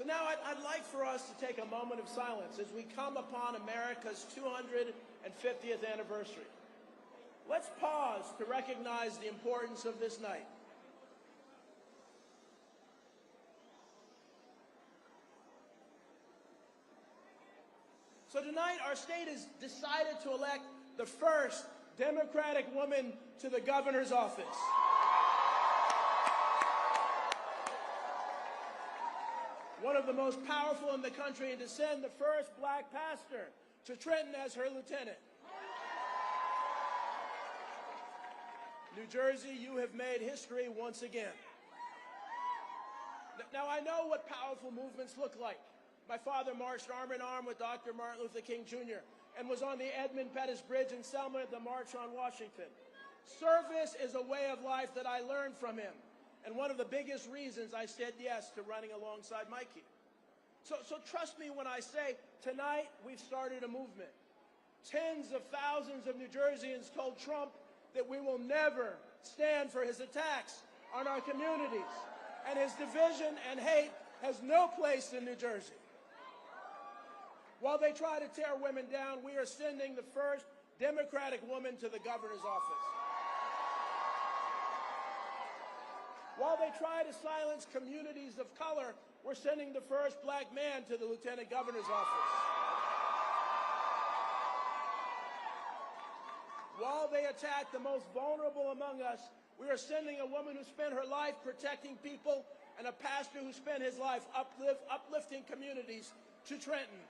So now I'd like for us to take a moment of silence as we come upon America's 250th anniversary. Let's pause to recognize the importance of this night. So tonight, our state has decided to elect the first Democratic woman to the governor's office. One of the most powerful in the country, and to send the first black pastor to Trenton as her lieutenant. New Jersey, you have made history once again. Now, I know what powerful movements look like. My father marched arm in arm with Dr. Martin Luther King Jr. and was on the Edmund Pettus Bridge in Selma at the March on Washington. Service is a way of life that I learned from him, and one of the biggest reasons I said yes to running alongside Mikey. So trust me when I say, tonight we've started a movement. Tens of thousands of New Jerseyans told Trump that we will never stand for his attacks on our communities, and his division and hate has no place in New Jersey. While they try to tear women down, we are sending the first Democratic woman to the governor's office. While they try to silence communities of color, we're sending the first black man to the lieutenant governor's office. While they attack the most vulnerable among us, we are sending a woman who spent her life protecting people and a pastor who spent his life uplifting communities to Trenton.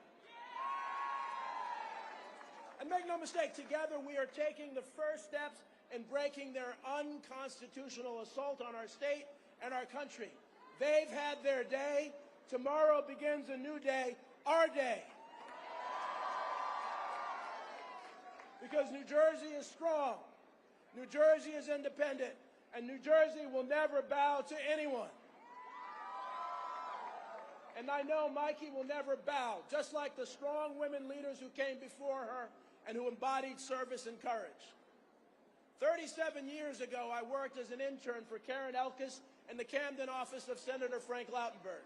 And make no mistake, together we are taking the first steps in breaking their unconstitutional assault on our state and our country. They've had their day. Tomorrow begins a new day, our day. Because New Jersey is strong, New Jersey is independent, and New Jersey will never bow to anyone. And I know Mikey will never bow, just like the strong women leaders who came before her and who embodied service and courage. 37 years ago, I worked as an intern for Karen Elkis in the Camden office of Senator Frank Lautenberg.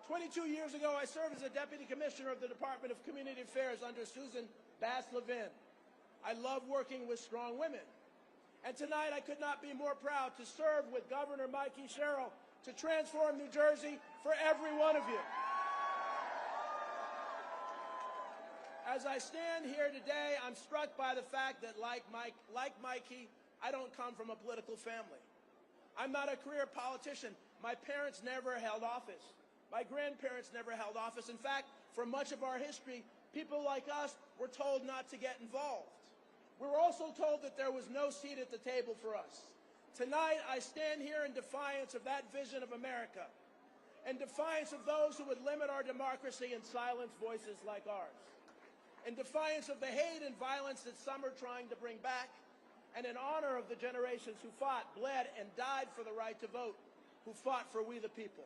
22 years ago, I served as a deputy commissioner of the Department of Community Affairs under Susan Bass-Levin. I love working with strong women. And tonight, I could not be more proud to serve with Governor Mikey Sherrill to transform New Jersey for every one of you. As I stand here today, I'm struck by the fact that like Mikey, I don't come from a political family. I'm not a career politician. My parents never held office. My grandparents never held office. In fact, for much of our history, people like us were told not to get involved. We were also told that there was no seat at the table for us. Tonight, I stand here in defiance of that vision of America, in defiance of those who would limit our democracy and silence voices like ours, in defiance of the hate and violence that some are trying to bring back, and in honor of the generations who fought, bled, and died for the right to vote, who fought for we the people.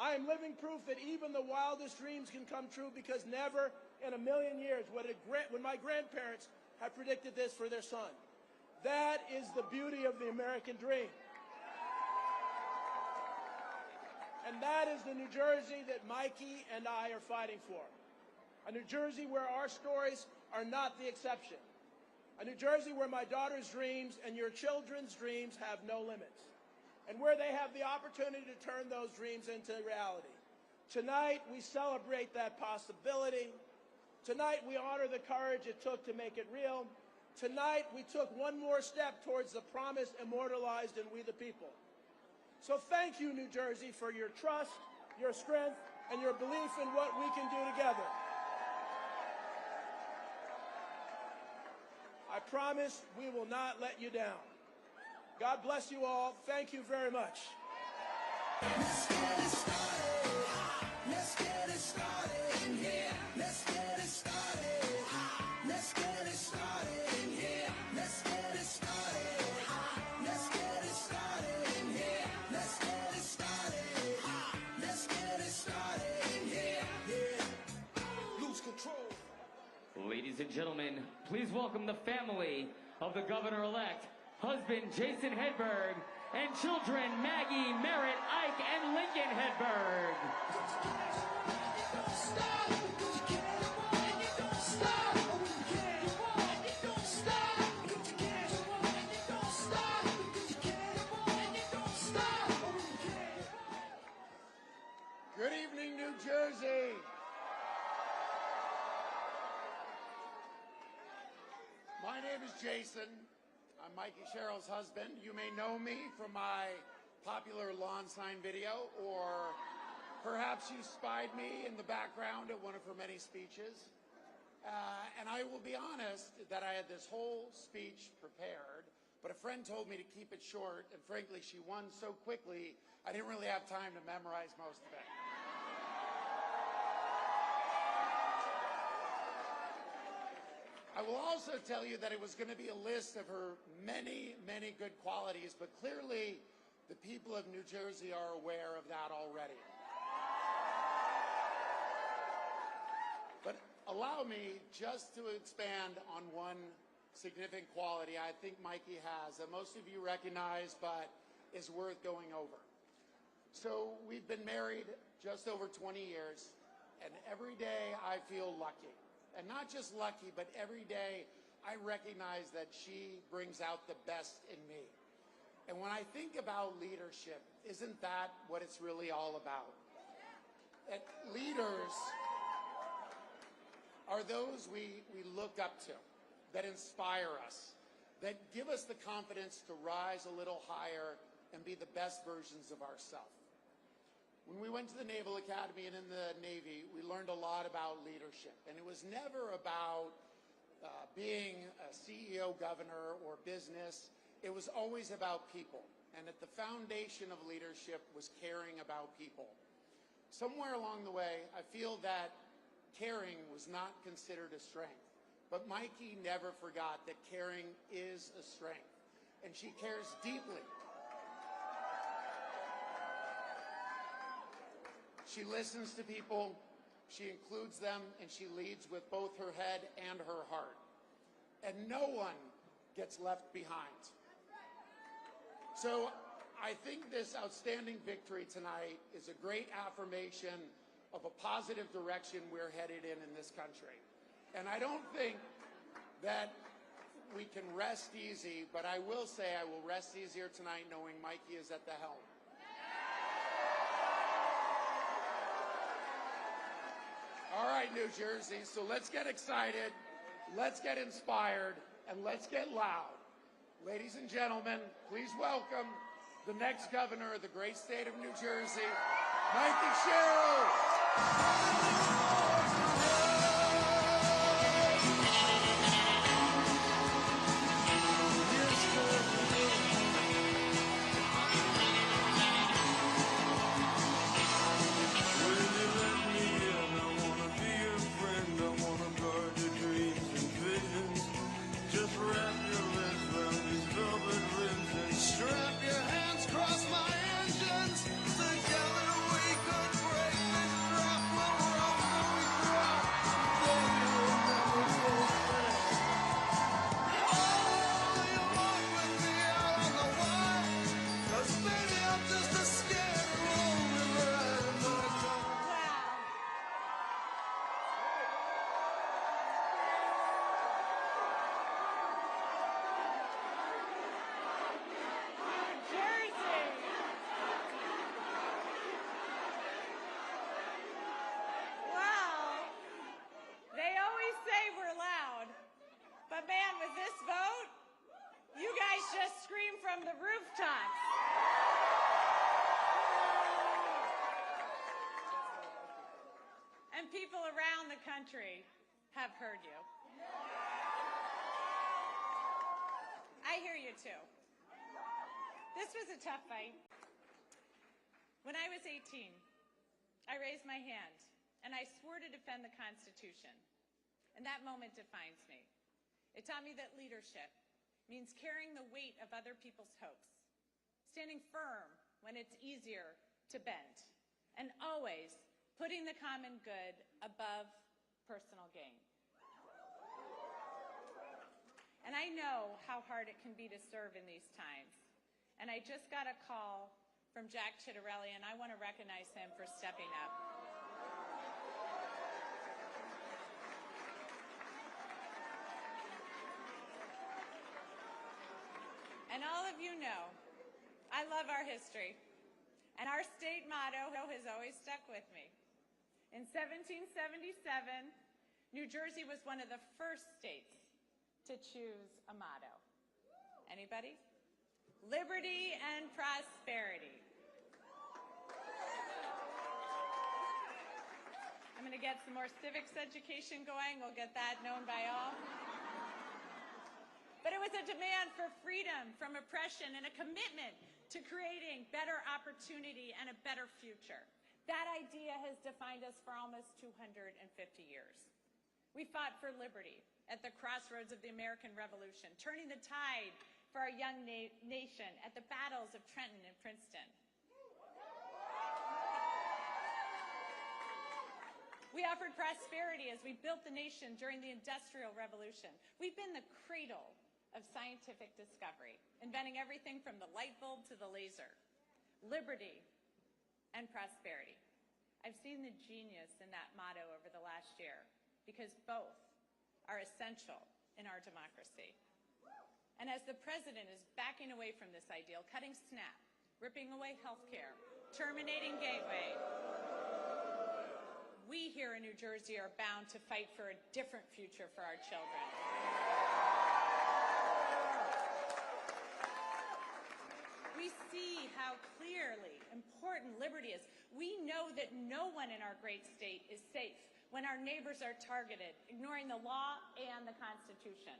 I am living proof that even the wildest dreams can come true, because never in a million years would my grandparents have predicted this for their son. That is the beauty of the American dream. And that is the New Jersey that Mikey and I are fighting for. A New Jersey where our stories are not the exception. A New Jersey where my daughter's dreams and your children's dreams have no limits, and where they have the opportunity to turn those dreams into reality. Tonight, we celebrate that possibility. Tonight, we honor the courage it took to make it real. Tonight, we took one more step towards the promise immortalized in We the People. So thank you, New Jersey, for your trust, your strength, and your belief in what we can do together. I promise we will not let you down. God bless you all. Thank you very much. Let's get it started. Let's get it started in here. Let's get it started. Let's get it started in here. Let's get it started. Let's get it started in here. Let's get it started. Let's get it started in here. Yeah. Lose control. Ladies and gentlemen, please welcome the family of the governor-elect, husband Jason Hedberg, and children Maggie, Merritt, Ike, and Lincoln Hedberg. Good evening, New Jersey. name is Jason. I'm Mikey Sherrill's husband. You may know me from my popular lawn sign video, or perhaps you spied me in the background at one of her many speeches. And I will be honest that I had this whole speech prepared, but a friend told me to keep it short, and frankly, she won so quickly, I didn't really have time to memorize most of it. I will also tell you that it was going to be a list of her many, many good qualities, but clearly the people of New Jersey are aware of that already. But allow me just to expand on one significant quality I think Mikey has that most of you recognize but is worth going over. So we've been married just over 20 years, and every day I feel lucky. And not just lucky, but every day I recognize that she brings out the best in me. And when I think about leadership, isn't that what it's really all about? That leaders are those we look up to, that inspire us, that give us the confidence to rise a little higher and be the best versions of ourselves. When we went to the Naval Academy and in the Navy, we learned a lot about leadership. And it was never about being a CEO, governor, or business. It was always about people. And at the foundation of leadership was caring about people. Somewhere along the way, I feel that caring was not considered a strength. But Mikey never forgot that caring is a strength. And she cares deeply. She listens to people, she includes them, and she leads with both her head and her heart. And no one gets left behind. So I think this outstanding victory tonight is a great affirmation of a positive direction we're headed in this country. And I don't think that we can rest easy, but I will say I will rest easier tonight knowing Mikey is at the helm. All right, New Jersey, so let's get excited, let's get inspired, and let's get loud. Ladies and gentlemen, please welcome the next governor of the great state of New Jersey, Mikey Sherrill. Strap your hands across my engines. Together we could break this trap. We'll run till we drop. Then you'll never go back. Oh, you walk with me out on the wire. 'Cause baby, I'm just a scared lonely ride in my car. But man, with this vote, you guys just scream from the rooftops. And people around the country have heard you. I hear you too. This was a tough fight. When I was 18, I raised my hand and I swore to defend the Constitution. And that moment defines me. It taught me that leadership means carrying the weight of other people's hopes, standing firm when it's easier to bend, and always putting the common good above personal gain. And I know how hard it can be to serve in these times. And I just got a call from Jack Chitterelli, and I want to recognize him for stepping up. And all of you know, I love our history. And our state motto has always stuck with me. In 1777, New Jersey was one of the first states to choose a motto. Anybody? Liberty and prosperity. I'm going to get some more civics education going. We'll get that known by all. But it was a demand for freedom from oppression and a commitment to creating better opportunity and a better future. That idea has defined us for almost 250 years. We fought for liberty at the crossroads of the American Revolution, turning the tide for our young nation at the battles of Trenton and Princeton. We offered prosperity as we built the nation during the Industrial Revolution. We've been the cradle of scientific discovery, inventing everything from the light bulb to the laser. Liberty and prosperity. I've seen the genius in that motto over the last year because both are essential in our democracy. And as the president is backing away from this ideal, cutting SNAP, ripping away health care, terminating Gateway, we here in New Jersey are bound to fight for a different future for our children. We see how clearly important liberty is. We know that no one in our great state is safe when our neighbors are targeted, ignoring the law and the Constitution.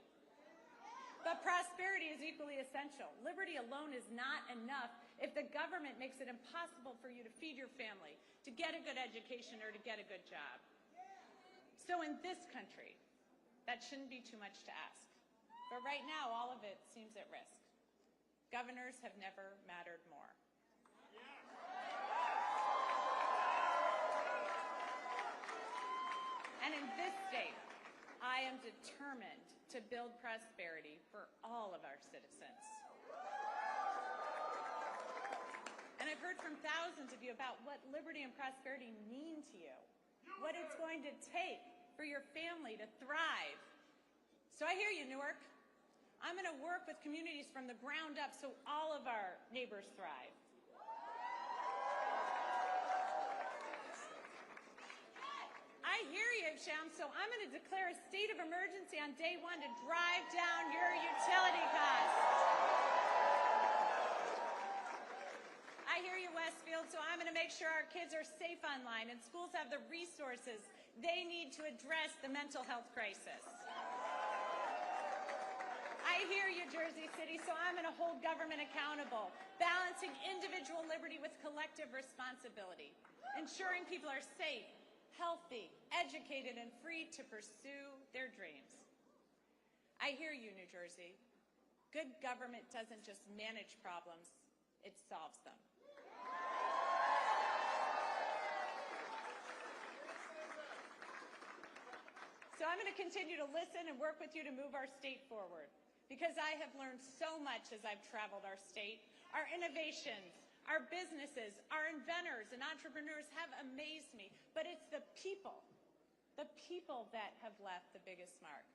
But prosperity is equally essential. Liberty alone is not enough if the government makes it impossible for you to feed your family, to get a good education, or to get a good job. So in this country, that shouldn't be too much to ask. But right now, all of it seems at risk. Governors have never mattered more. And in this state, I am determined to build prosperity for all of our citizens. And I've heard from thousands of you about what liberty and prosperity mean to you, what it's going to take for your family to thrive. So I hear you, Newark. I'm going to work with communities from the ground up so all of our neighbors thrive. I hear you, Sham, so I'm going to declare a state of emergency on day one to drive down your utility costs. I hear you, Westfield, so I'm going to make sure our kids are safe online and schools have the resources they need to address the mental health crisis. I hear you, Jersey City, so I'm going to hold government accountable, balancing individual liberty with collective responsibility, ensuring people are safe, healthy, educated, and free to pursue their dreams. I hear you, New Jersey. Good government doesn't just manage problems, it solves them. So I'm going to continue to listen and work with you to move our state forward, because I have learned so much as I've traveled our state. Our innovations, our businesses, our inventors and entrepreneurs have amazed me, but it's the people that have left the biggest mark,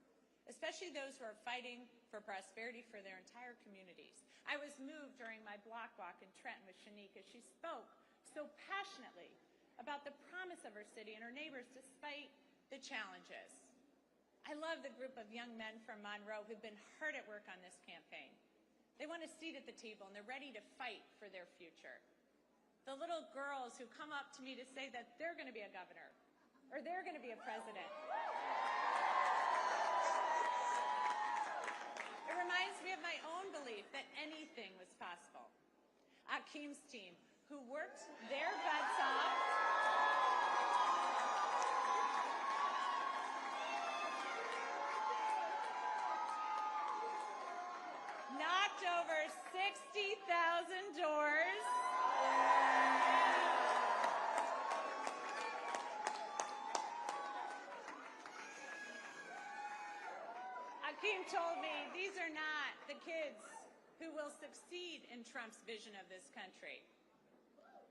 especially those who are fighting for prosperity for their entire communities. I was moved during my block walk in Trenton with Shanique as she spoke so passionately about the promise of her city and her neighbors despite the challenges. I love the group of young men from Monroe who've been hard at work on this campaign. They want a seat at the table, and they're ready to fight for their future. The little girls who come up to me to say that they're going to be a governor or they're going to be a president. It reminds me of my own belief that anything was possible. Akeem's team, who worked their butts off, knocked over 60,000 doors. Akeem told me these are not the kids who will succeed in Trump's vision of this country,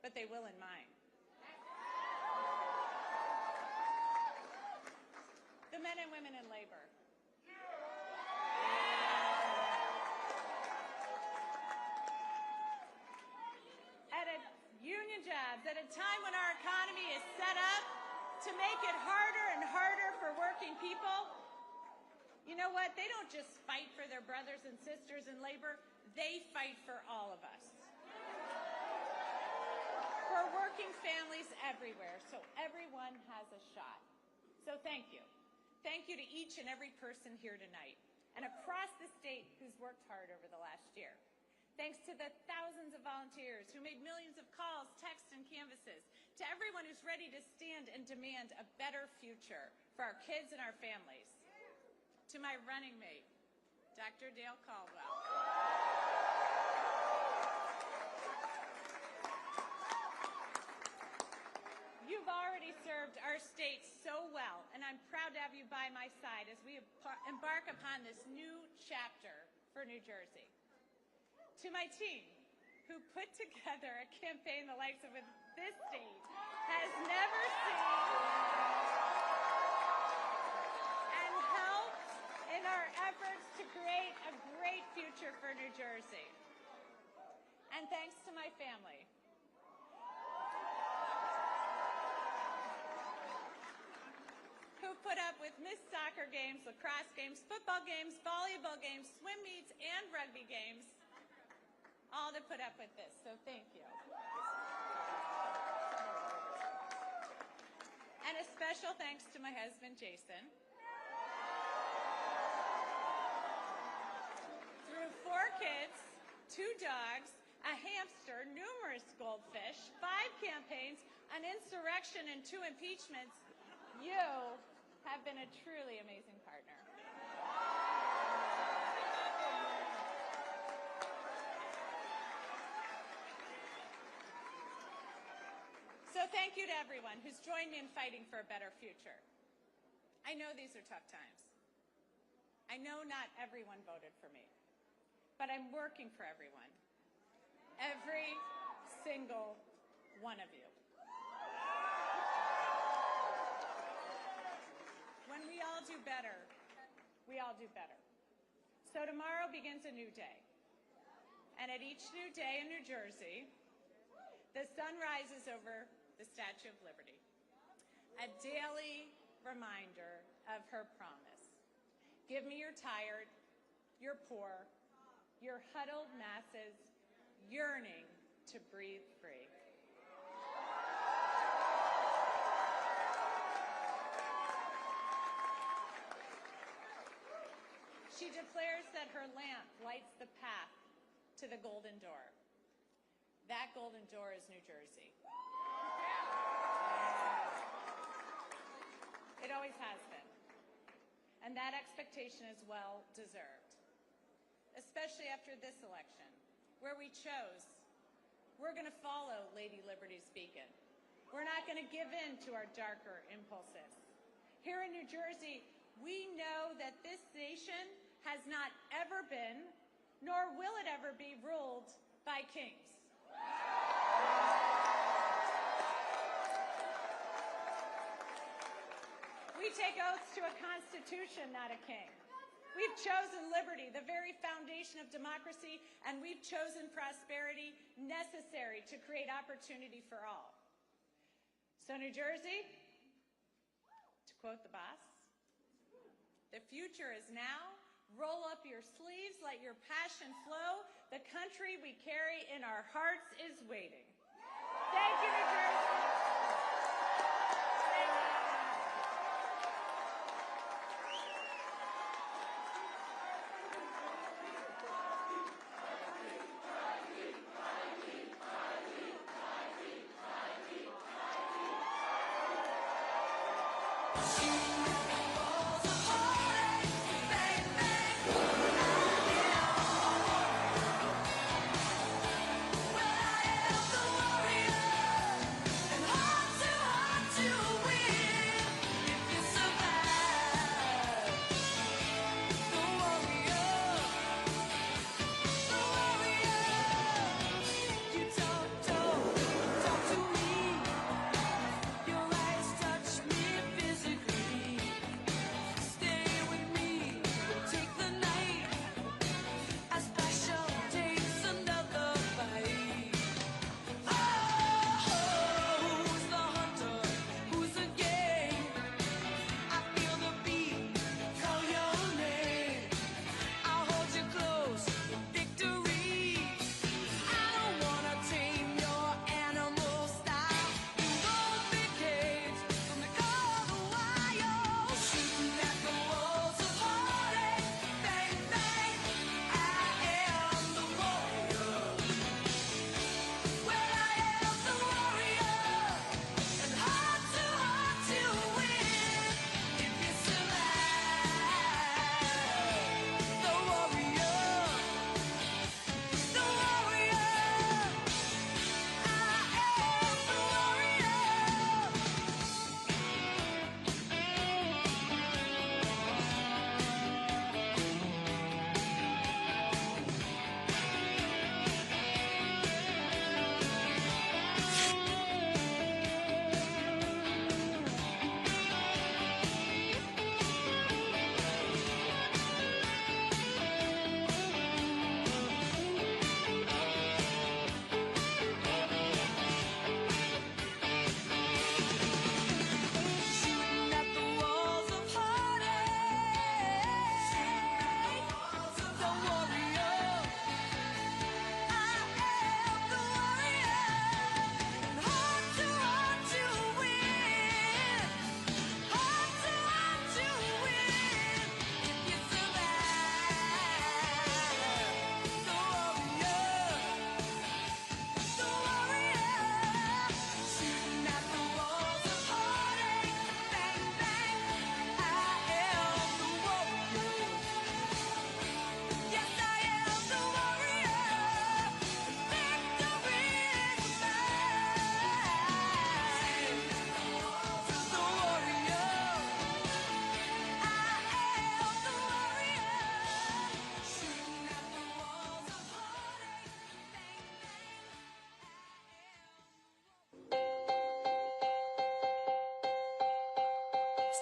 but they will in mine. The men and women in labor. Union jobs at a time when our economy is set up to make it harder and harder for working people. You You know what? They don't just fight for their brothers and sisters in labor. They fight for all of us. For working families everywhere, so everyone has a shot. So thank you. Thank you to each and every person here tonight and across the state who's worked hard over the last year. Thanks to the thousands of volunteers who made millions of calls, texts, and canvases. To everyone who's ready to stand and demand a better future for our kids and our families. To my running mate, Dr. Dale Caldwell. You've already served our state so well, and I'm proud to have you by my side as we embark upon this new chapter for New Jersey. To my team, who put together a campaign the likes of this state has never seen, and helped in our efforts to create a great future for New Jersey. And thanks to my family, who put up with missed soccer games, lacrosse games, football games, volleyball games, swim meets, and rugby games, all to put up with this, so thank you. And a special thanks to my husband, Jason. Through 4 kids, 2 dogs, a hamster, numerous goldfish, 5 campaigns, an insurrection, and 2 impeachments, you have been a truly amazing partner. So thank you to everyone who's joined me in fighting for a better future. I know these are tough times. I know not everyone voted for me, but I'm working for everyone. Every single one of you. When we all do better, we all do better. So tomorrow begins a new day. And at each new day in New Jersey, the sun rises over the Statue of Liberty, a daily reminder of her promise. Give me your tired, your poor, your huddled masses yearning to breathe free. She declares that her lamp lights the path to the golden door. That golden door is New Jersey. It always has been. And that expectation is well deserved, especially after this election, where we chose, we're going to follow Lady Liberty's beacon. We're not going to give in to our darker impulses. Here in New Jersey, we know that this nation has not ever been, nor will it ever be, ruled by kings. We take oaths to a constitution, not a king. We've chosen liberty, the very foundation of democracy, and we've chosen prosperity necessary to create opportunity for all. So New Jersey, to quote the boss, the future is now. Roll up your sleeves, let your passion flow. The country we carry in our hearts is waiting. Thank you, New Jersey.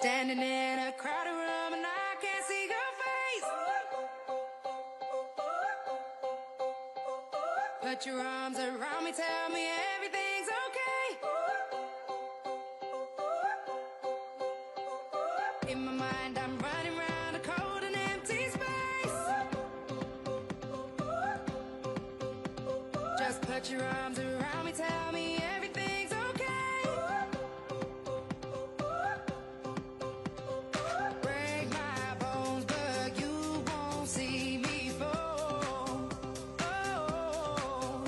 Standing in a crowded room and I can't see your face. Put your arms around me, tell me everything's okay. In my mind I'm running around a cold and empty space. Just put your arms around me, tell me everything's okay. Break my bones, but you won't see me fall. Oh,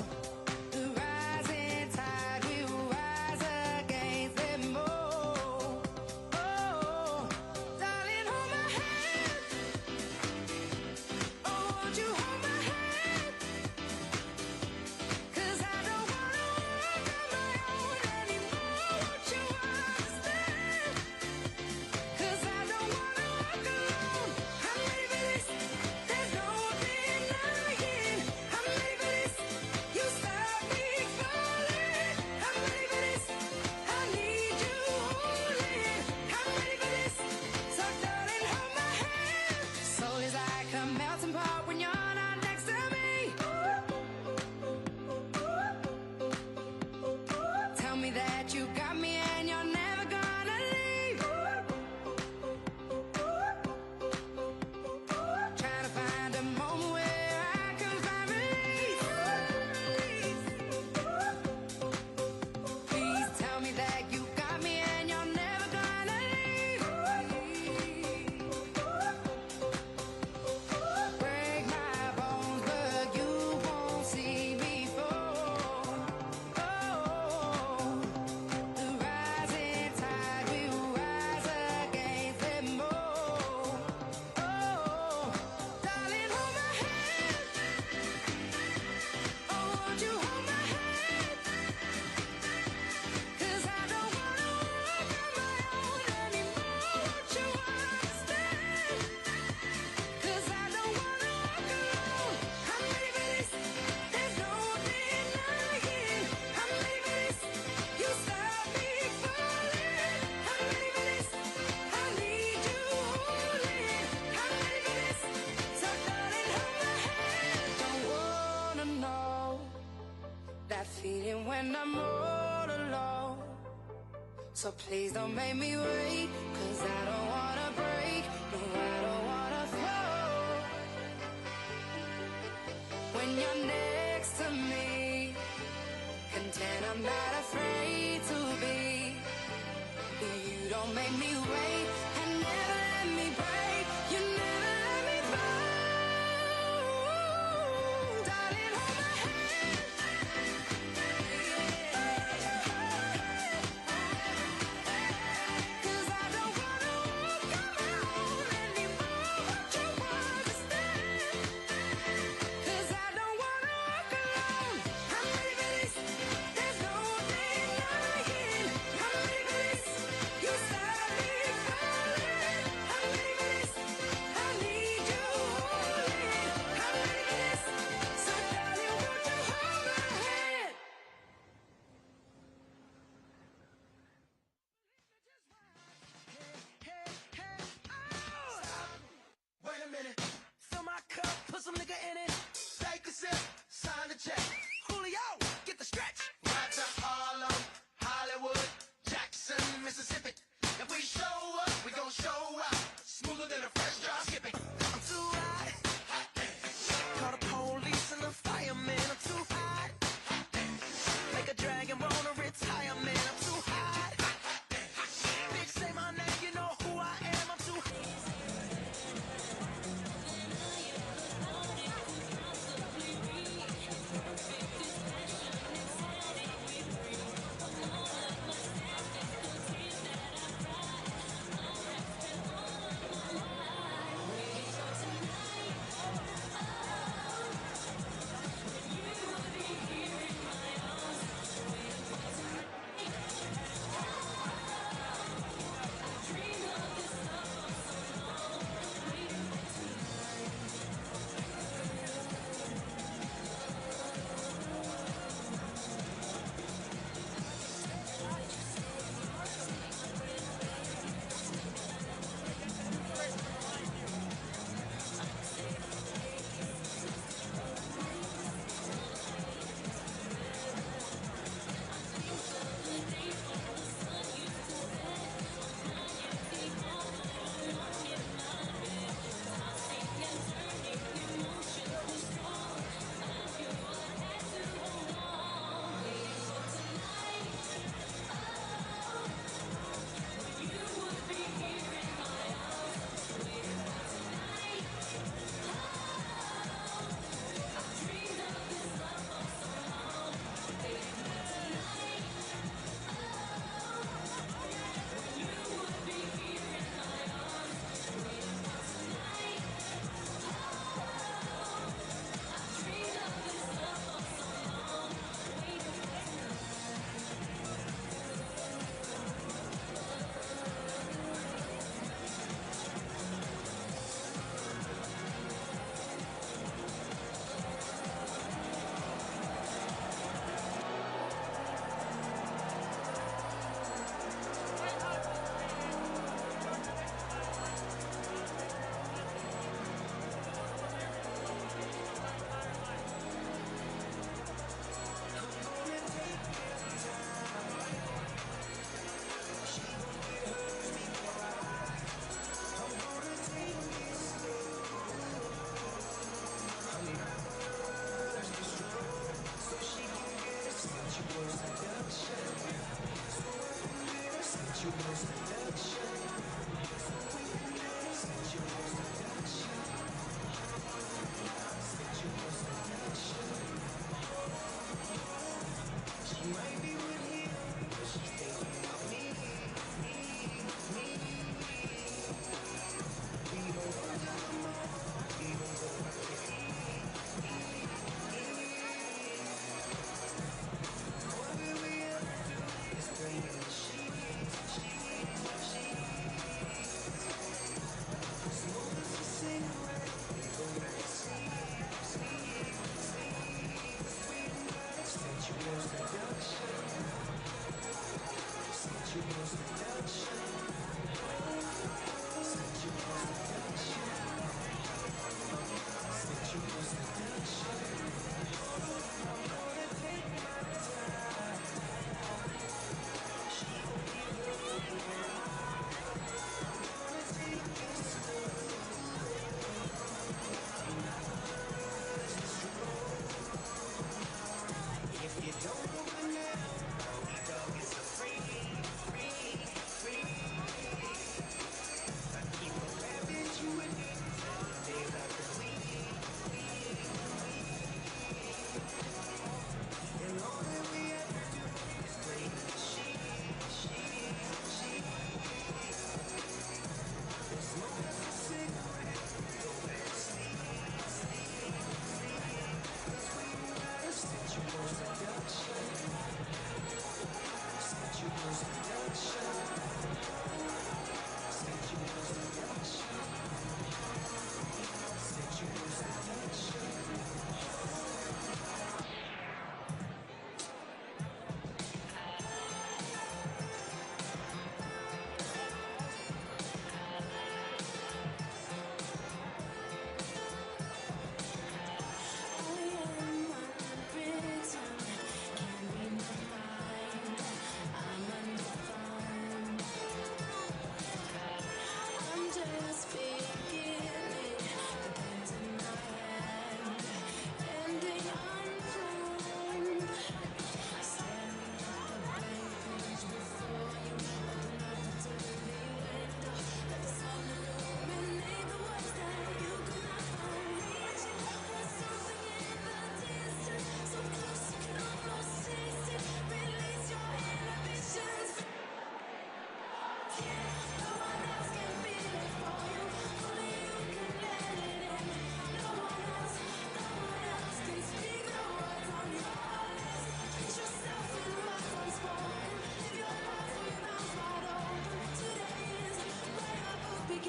the rising tide will rise against them all. Oh, darling, hold my hand. Oh, won't you hold my hand? 'Cause I don't wanna walk on my own anymore. Won't you understand? 'Cause I don't wanna walk alone. I'm ready for this. There's no denying. I'm ready for this. You stop me falling. I'm ready for this. I need you holding. I'm ready for this. So darling, hold my hand. Soul is like a melting pot when you're not next to me. Tell me that you got me and you're never gonna leave. Trying to find a moment where I can find relief. Please tell me that you got me and you're never gonna leave. Break my bones, but you won't see me fall. Oh, the rising tide will rise against them all. Oh, darling, hold my hand. Oh, won't you hold my hand? 'Cause I don't wanna walk on my own anymore. Won't you understand? 'Cause I don't wanna walk alone. I'm ready for this. There's no denying. I'm ready for this. You stop me falling. I'm ready for this. I need you holding. I'm ready for this. So darling, hold my hand. Don't wanna know that feeling when I'm all alone. So please don't make me wait, 'cause I don't wanna break, no, I don't wanna fall. When you're next to me, content I'm not afraid to be. You don't make me wait and never let me break. You never let me fall. Darling, hold my hand. Cause I don't wanna walk on my own anymore. Won't you understand? 'Cause I don't wanna walk alone. I'm ready for this. There's no denying. I'm ready for this. You stop me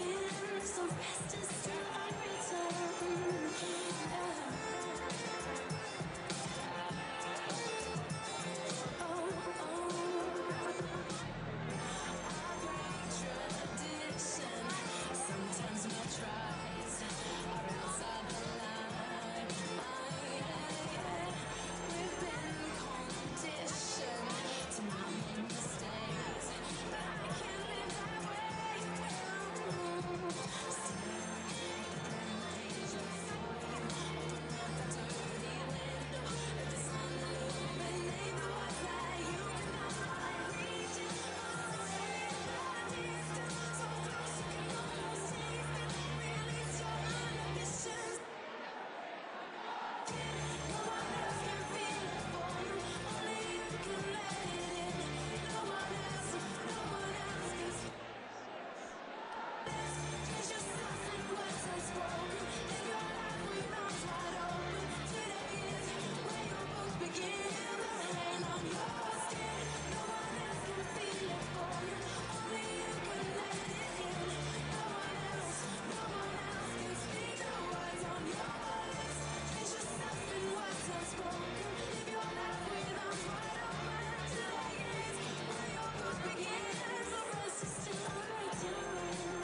begin. So rest is till I return. Sometimes my tries are outside the line. We've been conditioned to not make mistakes, but I can't live that way. Staring at the blank page before you, open up that dirty window. Let the sun illuminate the words that you cannot read. So close you can almost taste it. Release your inhibitions. No one else can feel it for you. Only you can let it in. No one else can speak. Catch yourself in words unspoken. Live your life with arms wide open. Today is where your book begins. The rain on your skin. No one else can feel it for you. Only you can let it in. No one else can speak the words on your lips. Catch yourself in words unspoken. Live your life with arms wide open. Today is where your book begins. The rest is still written.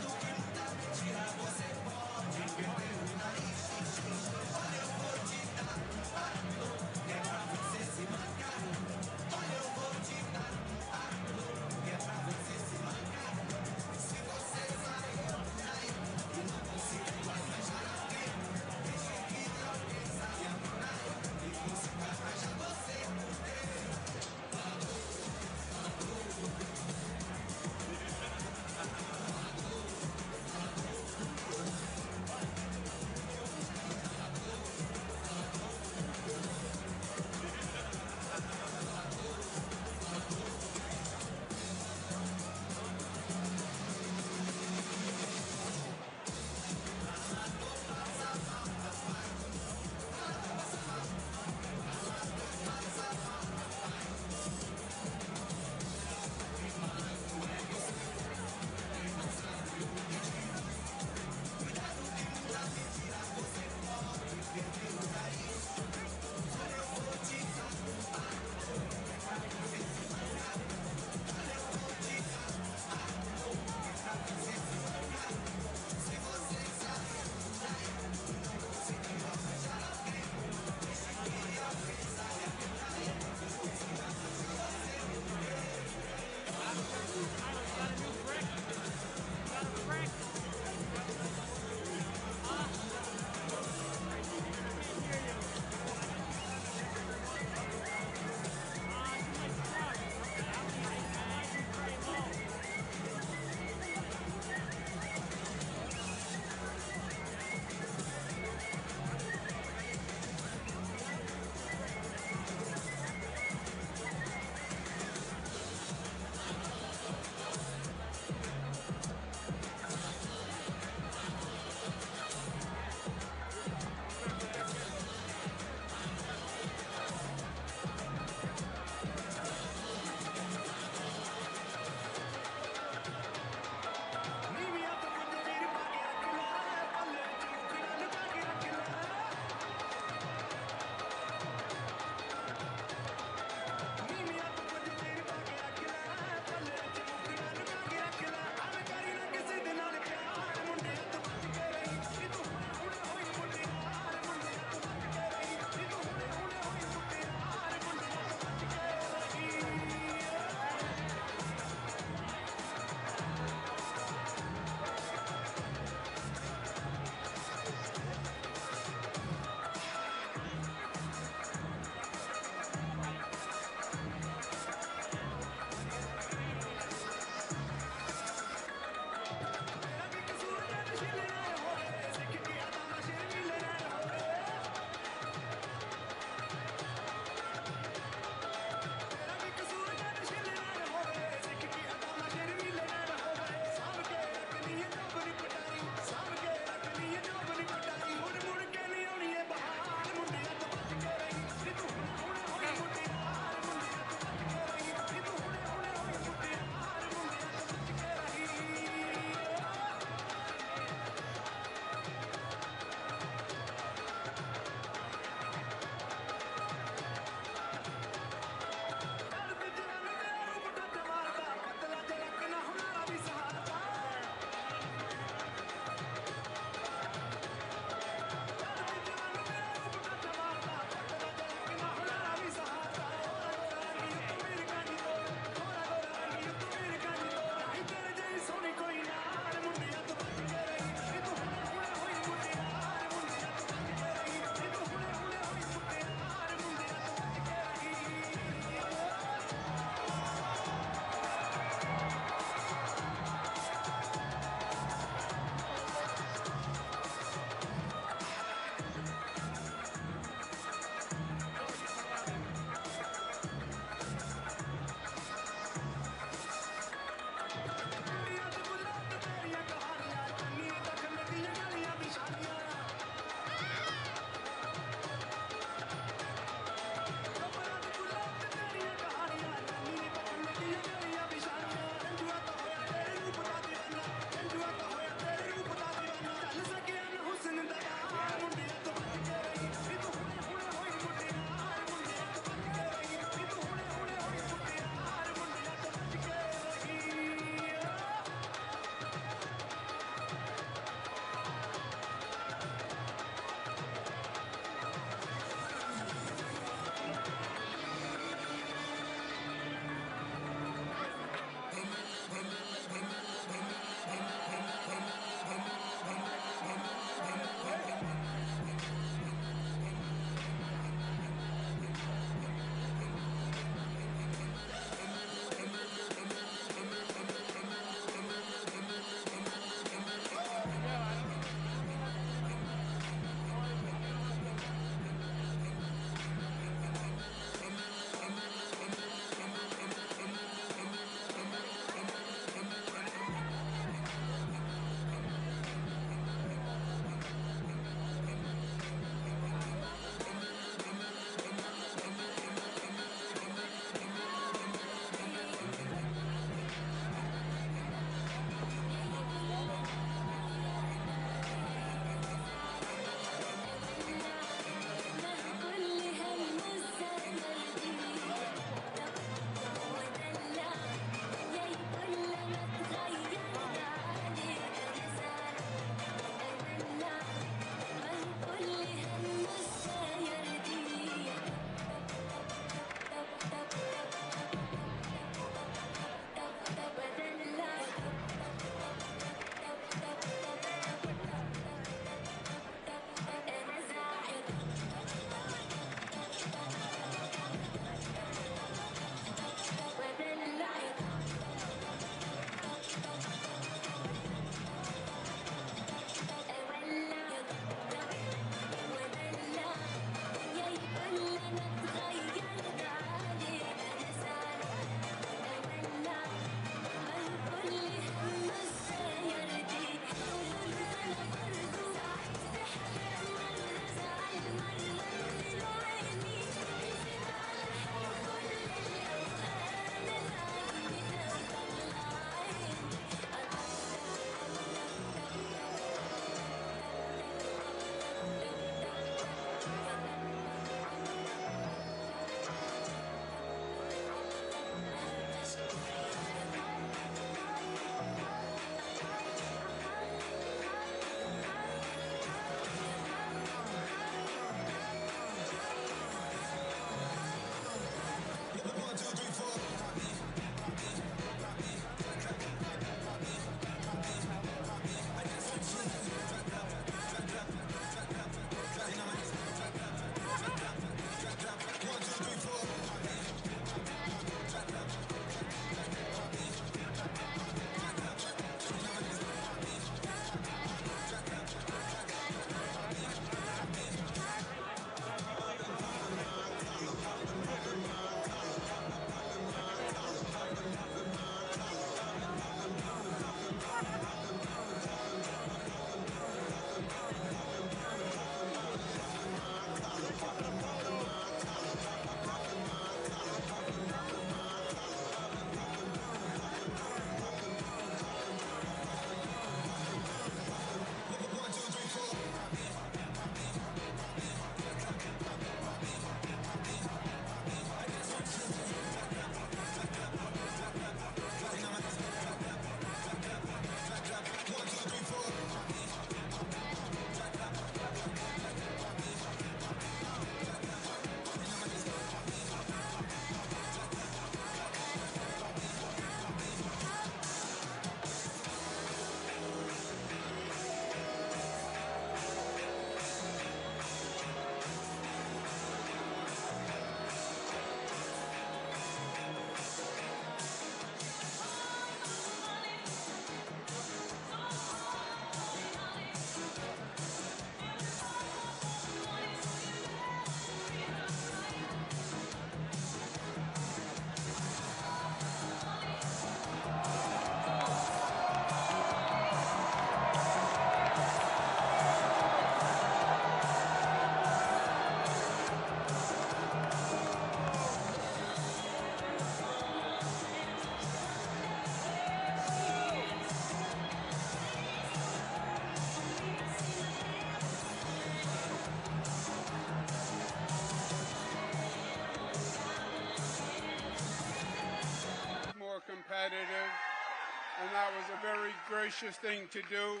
a very gracious thing to do.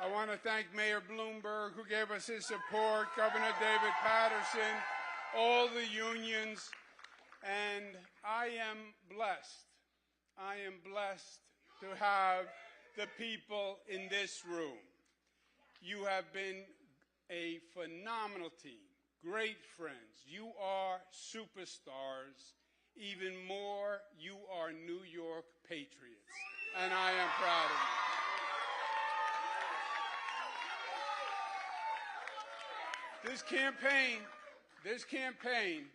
I want to thank Mayor Bloomberg, who gave us his support, Governor David Patterson, all the unions, and I am blessed. I am blessed to have the people in this room. You have been a phenomenal team, great friends. You are superstars. Even more, you are New York patriots, and I am proud of you. This campaign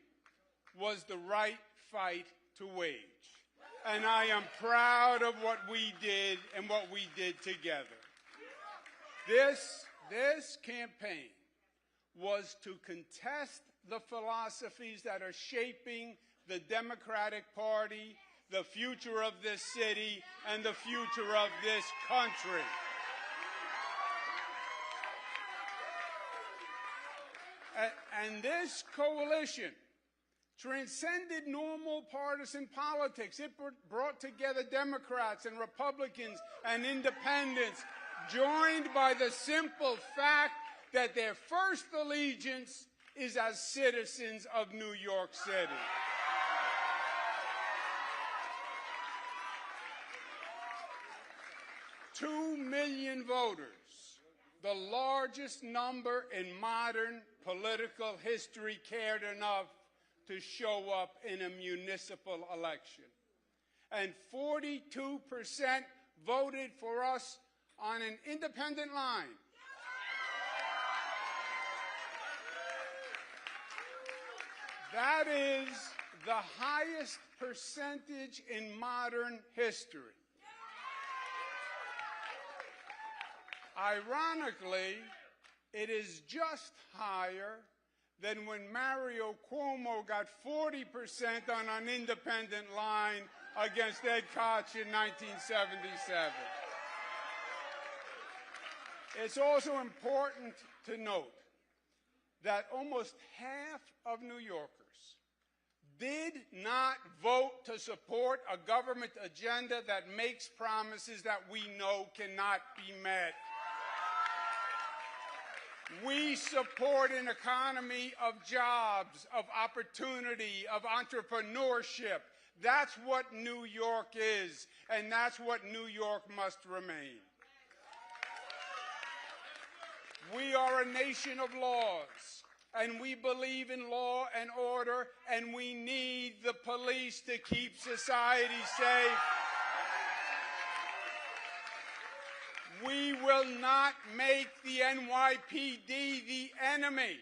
was the right fight to wage, and I am proud of what we did and what we did together. This campaign was to contest the philosophies that are shaping the Democratic Party, the future of this city, and the future of this country. And this coalition transcended normal partisan politics. It brought together Democrats and Republicans and independents, joined by the simple fact that their first allegiance is as citizens of New York City. $2 million voters, the largest number in modern political history, cared enough to show up in a municipal election. And 42% voted for us on an independent line. That is the highest percentage in modern history. Ironically, it is just higher than when Mario Cuomo got 40% on an independent line against Ed Koch in 1977. It's also important to note that almost half of New Yorkers did not vote to support a government agenda that makes promises that we know cannot be met. We support an economy of jobs, of opportunity, of entrepreneurship. That's what New York is, and that's what New York must remain. We are a nation of laws, and we believe in law and order, and we need the police to keep society safe. We will not make the NYPD the enemy.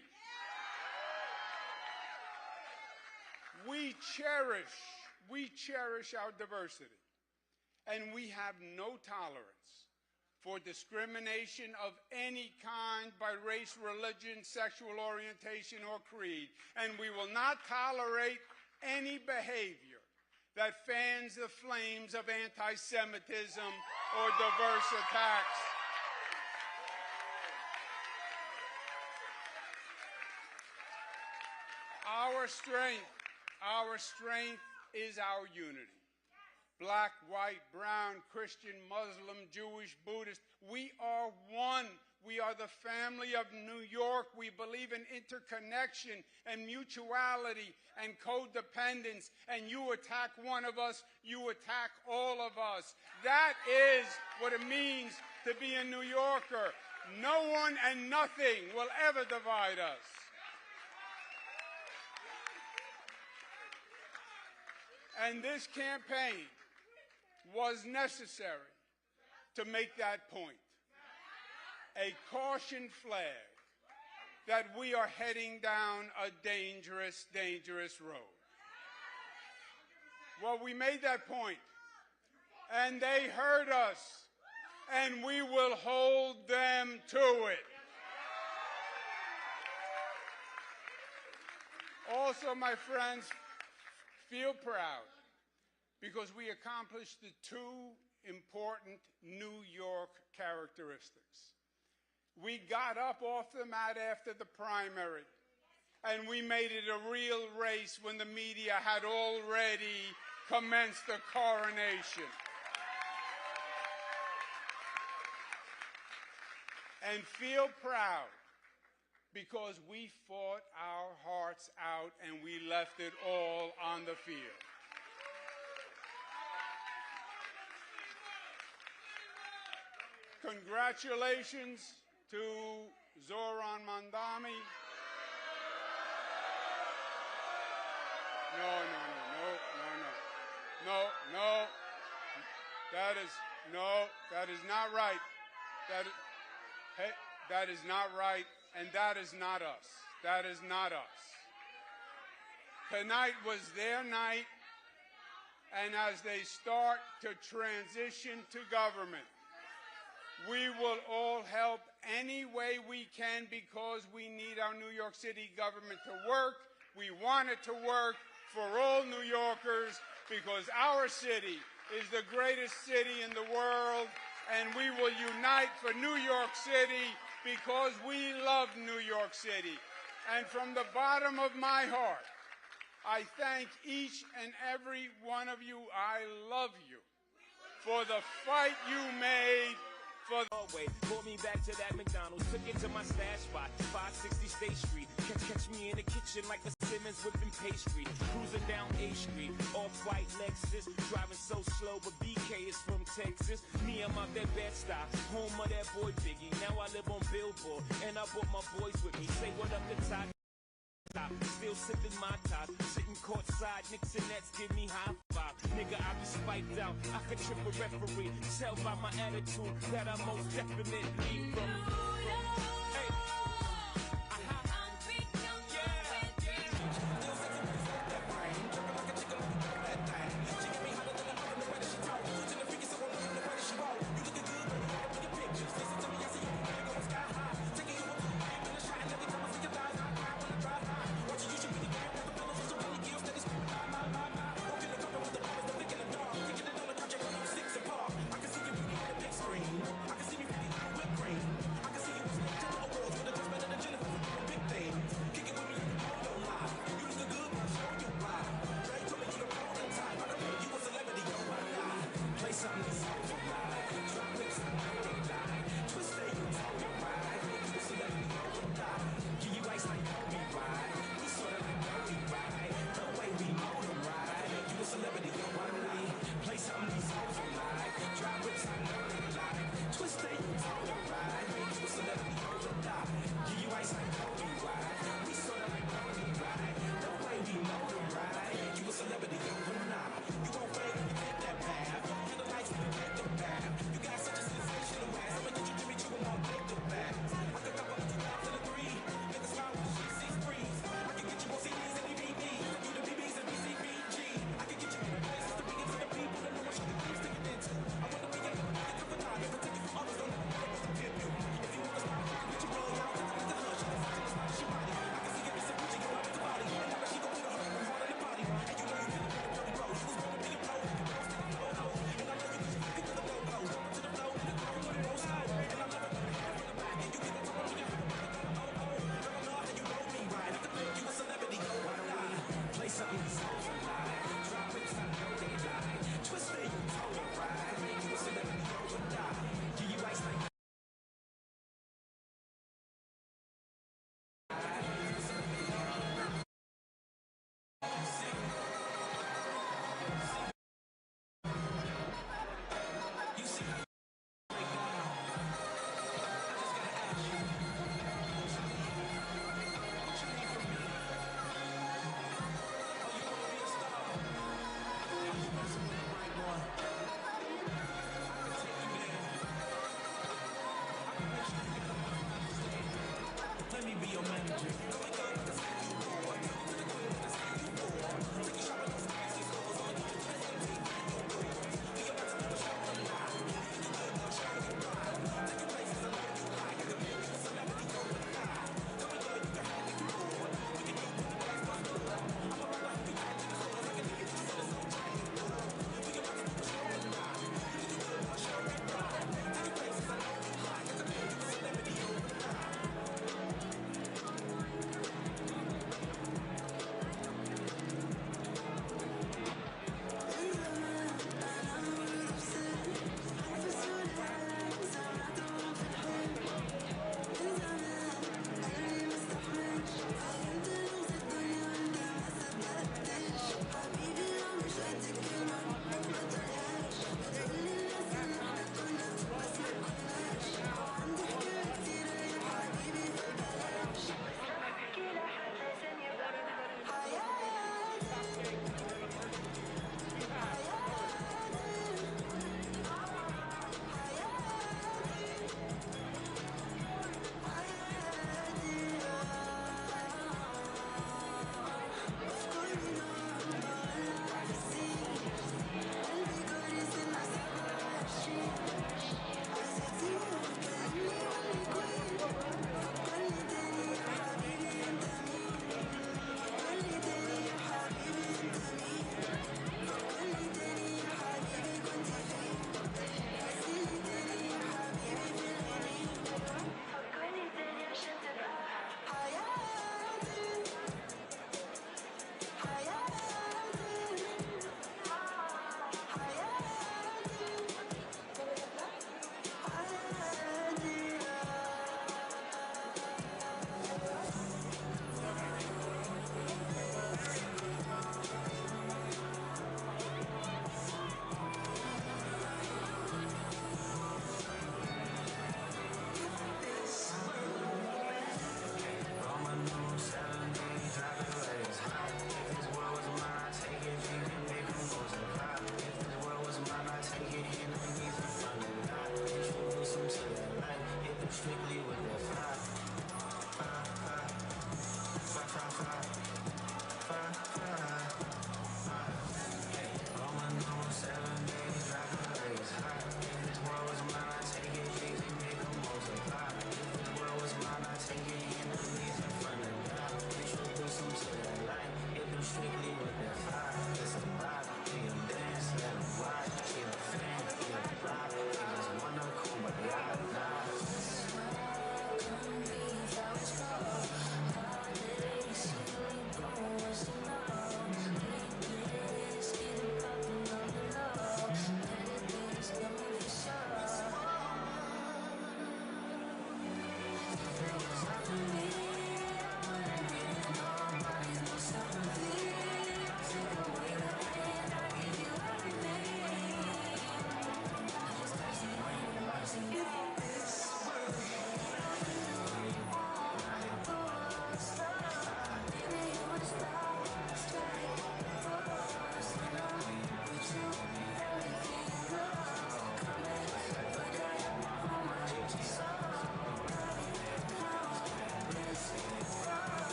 We cherish our diversity, and we have no tolerance for discrimination of any kind by race, religion, sexual orientation, or creed. And we will not tolerate any behavior that fans the flames of anti-Semitism or diverse attacks. Our strength is our unity. Black, white, brown, Christian, Muslim, Jewish, Buddhist, we are one. We are the family of New York. We believe in interconnection and mutuality and codependence. And you attack one of us, you attack all of us. That is what it means to be a New Yorker. No one and nothing will ever divide us. And this campaign was necessary to make that point. A caution flag that we are heading down a dangerous, dangerous road. Well, we made that point, and they heard us, and we will hold them to it. Also, my friends, feel proud because we accomplished the two important New York characteristics. We got up off the mat after the primary, and we made it a real race when the media had already commenced the coronation. and feel proud because we fought our hearts out and we left it all on the field. Congratulations to Zoran Mamdani. No. That is not right. That is not right, and that is not us. That is not us. Tonight was their night, and as they start to transition to government, we will all help any way we can because we need our New York City government to work. We want it to work for all New Yorkers because our city is the greatest city in the world, and we will unite for New York City because we love New York City. And from the bottom of my heart, I thank each and every one of you. I love you for the fight you made. Pulled me back to that McDonald's, took it to my stash spot, 560 State Street. Catch me in the kitchen like a Simmons whipping pastry. Cruising down A Street, off-white Lexus, driving so slow, but BK is from Texas. Me, I'm out that Bed-Stuy, home of that boy Biggie. Now I live on Billboard, and I brought my boys with me. Say what up to Todd. Still sipping my top, sitting courtside, Knicks and Nets give me high five. Nigga, I be spiked out, I could trip a referee. Tell by my attitude that I most definitely from. Hey.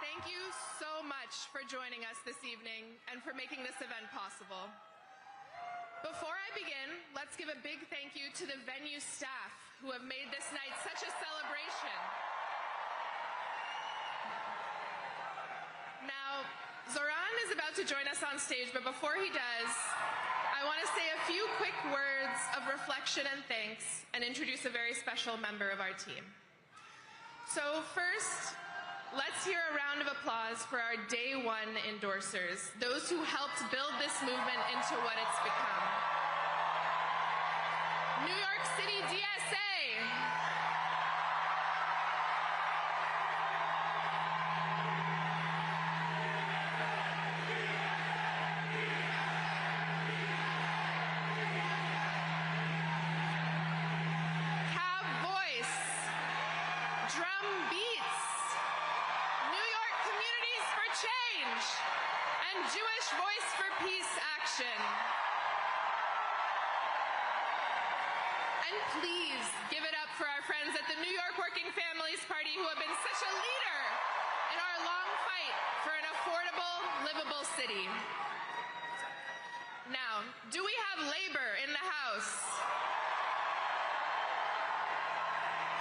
Thank you so much for joining us this evening and for making this event possible. Before I begin, let's give a big thank you to the venue staff who have made this night such a celebration. Now, Zoran is about to join us on stage, but before he does, I want to say a few quick words of reflection and thanks and introduce a very special member of our team. So first, let's hear a round of applause for our day one endorsers, those who helped build this movement into what it's become. New York City DSA. Cab Voice. Drum Beats. New York Communities for Change. And Jewish Voice for Peace Action. And please give it up for our friends at the New York Working Families Party who have been such a leader in our long fight for an affordable, livable city. Now, do we have labor in the House?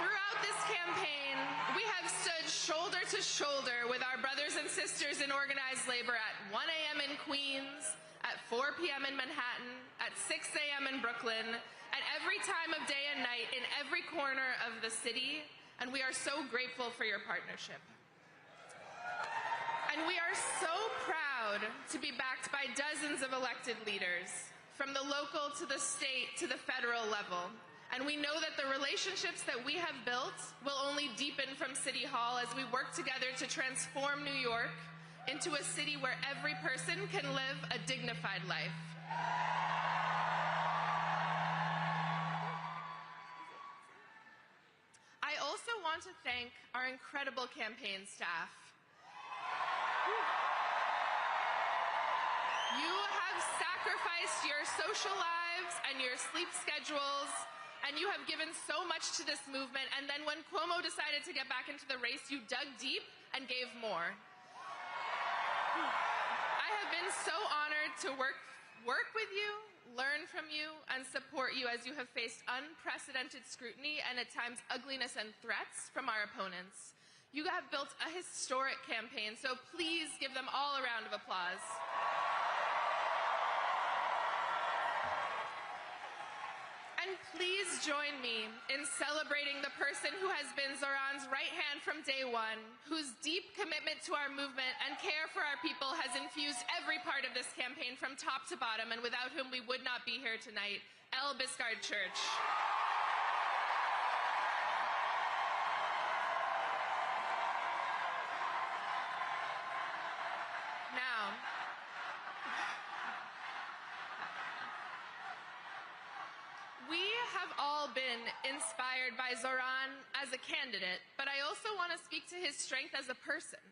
Throughout this campaign, we have stood shoulder to shoulder with our brothers and sisters in organized labor at 1 a.m. in Queens, at 4 p.m. in Manhattan, at 6 a.m. in Brooklyn, at every time of day and night in every corner of the city, and we are so grateful for your partnership. And we are so proud to be backed by dozens of elected leaders, from the local to the state to the federal level. And we know that the relationships that we have built will only deepen from City Hall as we work together to transform New York into a city where every person can live a dignified life. I also want to thank our incredible campaign staff. You have sacrificed your social lives and your sleep schedules, and you have given so much to this movement, and then when Cuomo decided to get back into the race, you dug deep and gave more. I have been so honored to work with you, learn from you, and support you as you have faced unprecedented scrutiny and at times ugliness and threats from our opponents. You have built a historic campaign, so please give them all a round of applause. And please join me in celebrating the person who has been Zoran's right hand from day one, whose deep commitment to our movement and care for our people has infused every part of this campaign from top to bottom, and without whom we would not be here tonight, Elle Biscard Church. Now, we have all been inspired by Zoran as a candidate, but I also want to speak to his strength as a person.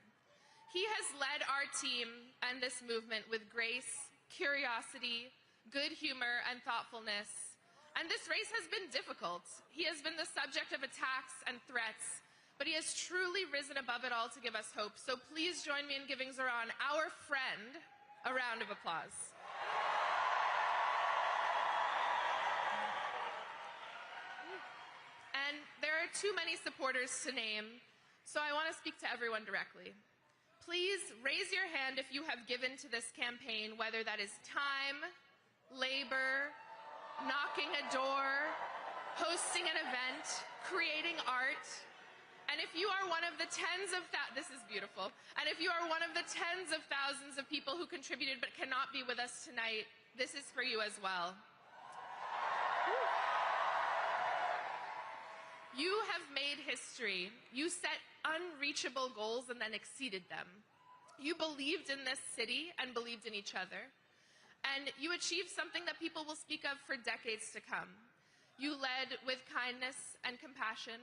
He has led our team and this movement with grace, curiosity, good humor, and thoughtfulness. And this race has been difficult. He has been the subject of attacks and threats, but he has truly risen above it all to give us hope. So please join me in giving Zoran, our friend, a round of applause. And there are too many supporters to name, so I want to speak to everyone directly. Please raise your hand if you have given to this campaign, whether that is time, labor, knocking a door, hosting an event, creating art. And if you are one of the this is beautiful. And if you are one of the tens of thousands of people who contributed but cannot be with us tonight, this is for you as well. You have made history. You set unreachable goals and then exceeded them. You believed in this city and believed in each other. And you achieved something that people will speak of for decades to come. You led with kindness and compassion.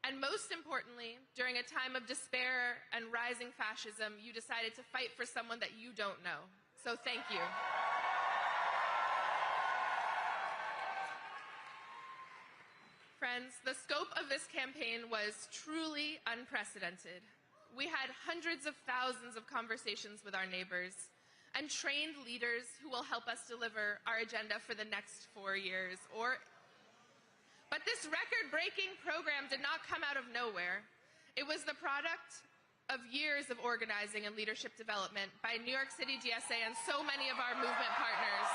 And most importantly, during a time of despair and rising fascism, you decided to fight for someone that you don't know. So thank you. Friends, the scope of this campaign was truly unprecedented. we had hundreds of thousands of conversations with our neighbors and trained leaders who will help us deliver our agenda for the next 4 years. But this record-breaking program did not come out of nowhere. It was the product of years of organizing and leadership development by New York City DSA and so many of our movement partners.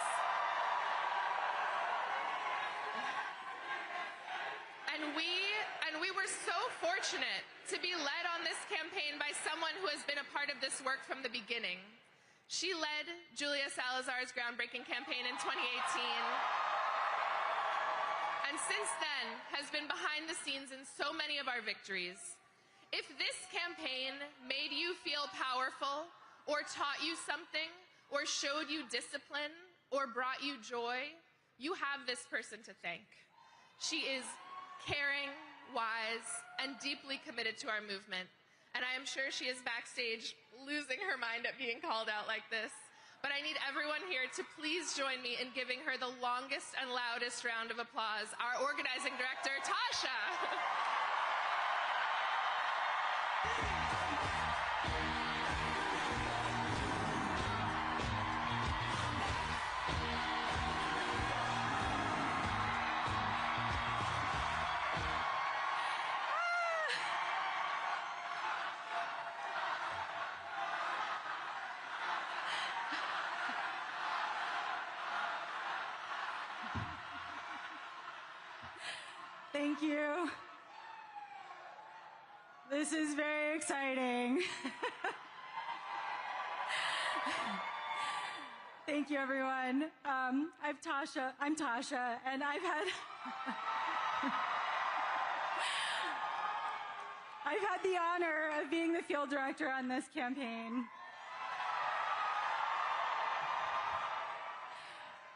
And we were so fortunate to be led on this campaign by someone who has been a part of this work from the beginning. She led Julia Salazar's groundbreaking campaign in 2018. And since then has been behind the scenes in so many of our victories. If this campaign made you feel powerful, or taught you something, or showed you discipline, or brought you joy, you have this person to thank. She is caring, wise, and deeply committed to our movement. And I am sure she is backstage losing her mind at being called out like this. But I need everyone here to please join me in giving her the longest and loudest round of applause, our organizing director, Tasha. Thank you. This is very exciting. Thank you, everyone. I'm Tasha, and I've had the honor of being the field director on this campaign.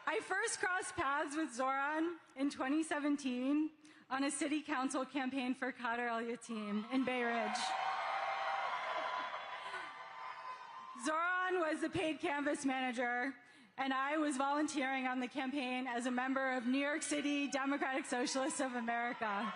I first crossed paths with Zoran in 2017 on a city council campaign for Kader El Yatim in Bay Ridge. Zoran was the paid canvas manager, and I was volunteering on the campaign as a member of New York City Democratic Socialists of America.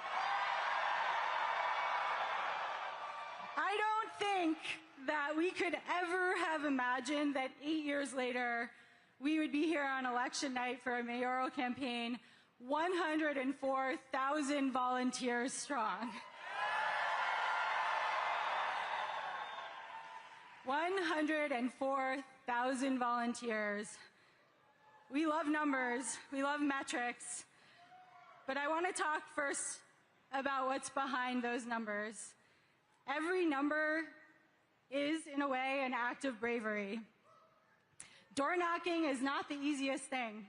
I don't think that we could ever have imagined that 8 years later, we would be here on election night for a mayoral campaign, 104,000 volunteers strong. 104,000 volunteers. We love numbers, we love metrics, but I want to talk first about what's behind those numbers. Every number is, in a way, an act of bravery. Door knocking is not the easiest thing.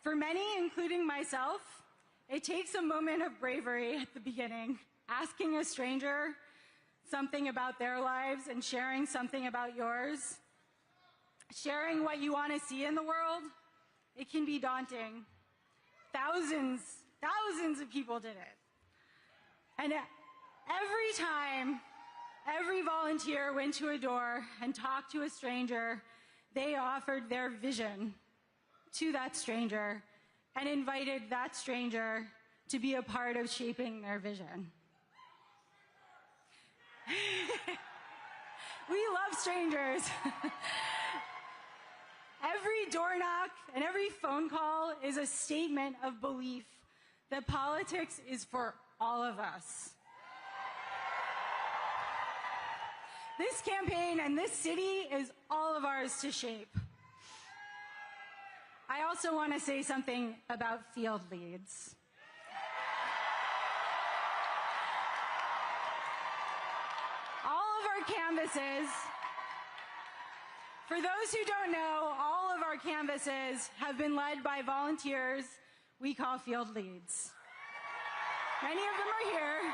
For many, including myself, it takes a moment of bravery at the beginning, asking a stranger something about their lives and sharing something about yours. Sharing what you want to see in the world, it can be daunting. Thousands of people did it. And every time, every volunteer went to a door and talked to a stranger, they offered their vision to that stranger and invited that stranger to be a part of shaping their vision. We love strangers. Every door knock and every phone call is a statement of belief that politics is for all of us. This campaign and this city is all of ours to shape. I also want to say something about field leads. All of our canvases, for those who don't know, all of our canvases have been led by volunteers we call field leads. Many of them are here.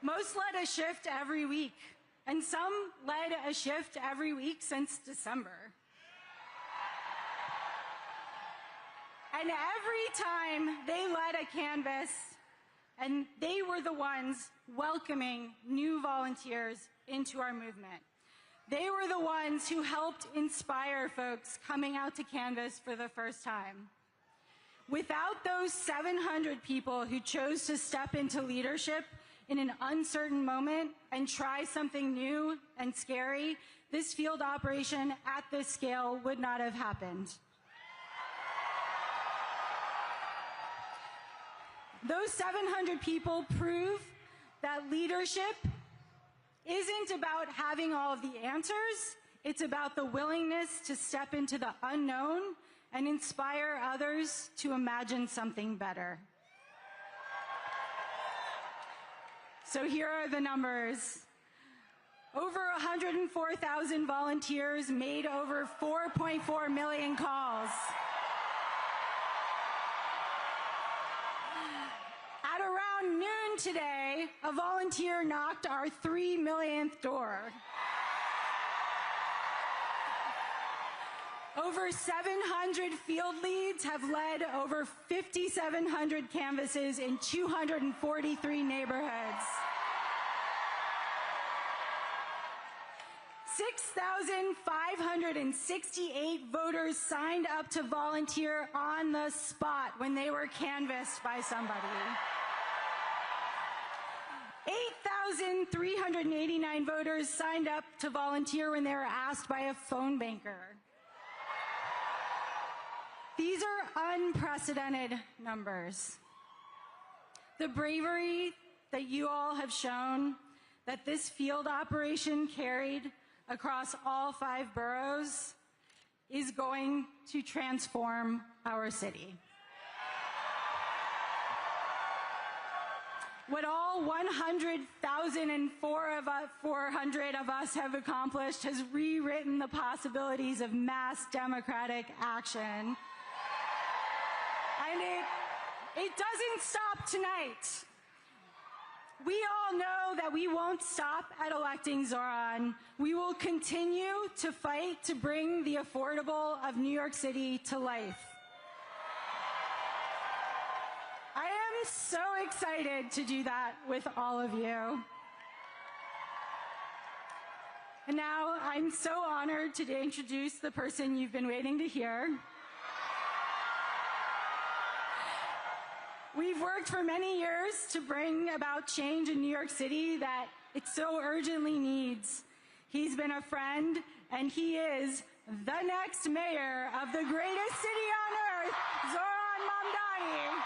Most led a shift every week, and some led a shift every week since December. And every time they led a canvas, and they were the ones welcoming new volunteers into our movement. They were the ones who helped inspire folks coming out to canvas for the first time. Without those 700 people who chose to step into leadership in an uncertain moment and try something new and scary, this field operation at this scale would not have happened. Those 700 people prove that leadership isn't about having all of the answers. It's about the willingness to step into the unknown and inspire others to imagine something better. So here are the numbers. Over 104,000 volunteers made over 4.4 million calls. At around noon today, a volunteer knocked our 3 millionth door. Over 700 field leads have led over 5,700 canvases in 243 neighborhoods. 6,568 voters signed up to volunteer on the spot when they were canvassed by somebody. 8,389 voters signed up to volunteer when they were asked by a phone banker. These are unprecedented numbers. The bravery that you all have shown, that this field operation carried across all 5 boroughs, is going to transform our city. What all 100,400 of us have accomplished has rewritten the possibilities of mass democratic action. And it doesn't stop tonight. We all know that we won't stop at electing Zoran. We will continue to fight to bring the affordable of New York City to life. I am so excited to do that with all of you. And now I'm so honored to introduce the person you've been waiting to hear. We've worked for many years to bring about change in New York City that it so urgently needs. He's been a friend, and he is the next mayor of the greatest city on earth, Zoran Mamdani.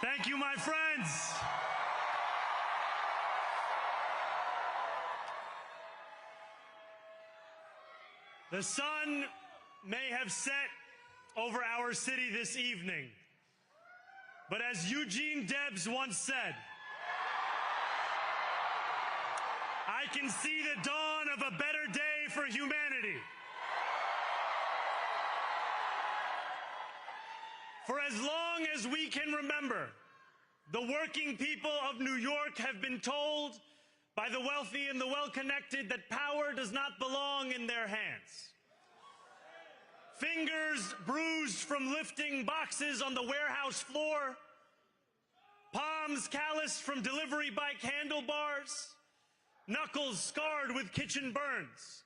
Thank you, my friends. The sun may have set over our city this evening, but as Eugene Debs once said, I can see the dawn of a better day for humanity. For as long as we can remember, the working people of New York have been told by the wealthy and the well-connected that power does not belong in their hands. Fingers bruised from lifting boxes on the warehouse floor, palms calloused from delivery bike handlebars, knuckles scarred with kitchen burns.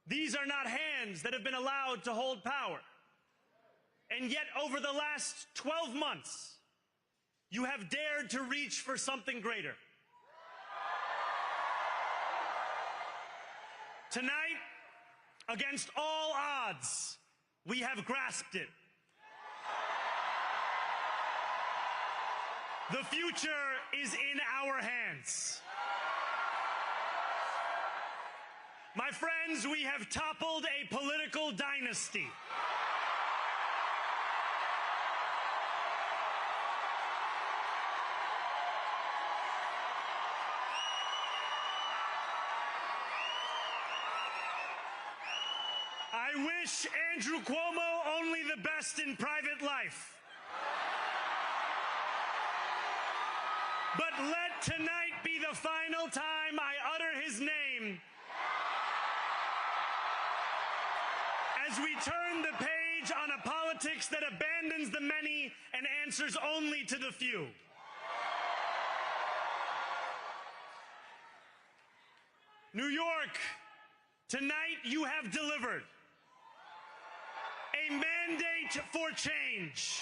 These are not hands that have been allowed to hold power. And yet, over the last 12 months, you have dared to reach for something greater. Tonight, against all odds, we have grasped it. The future is in our hands. My friends, we have toppled a political dynasty. I wish Andrew Cuomo only the best in private life. But let tonight be the final time I utter his name as we turn the page on a politics that abandons the many and answers only to the few. New York, tonight you have delivered a mandate for change,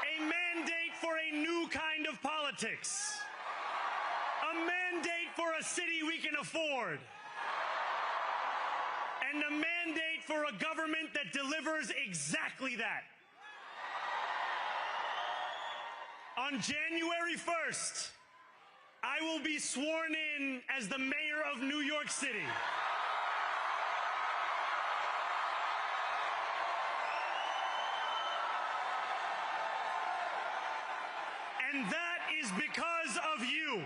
a mandate for a new kind of politics, a mandate for a city we can afford, and a mandate for a government that delivers exactly that. On January 1st, I will be sworn in as the mayor of New York City. And that is because of you.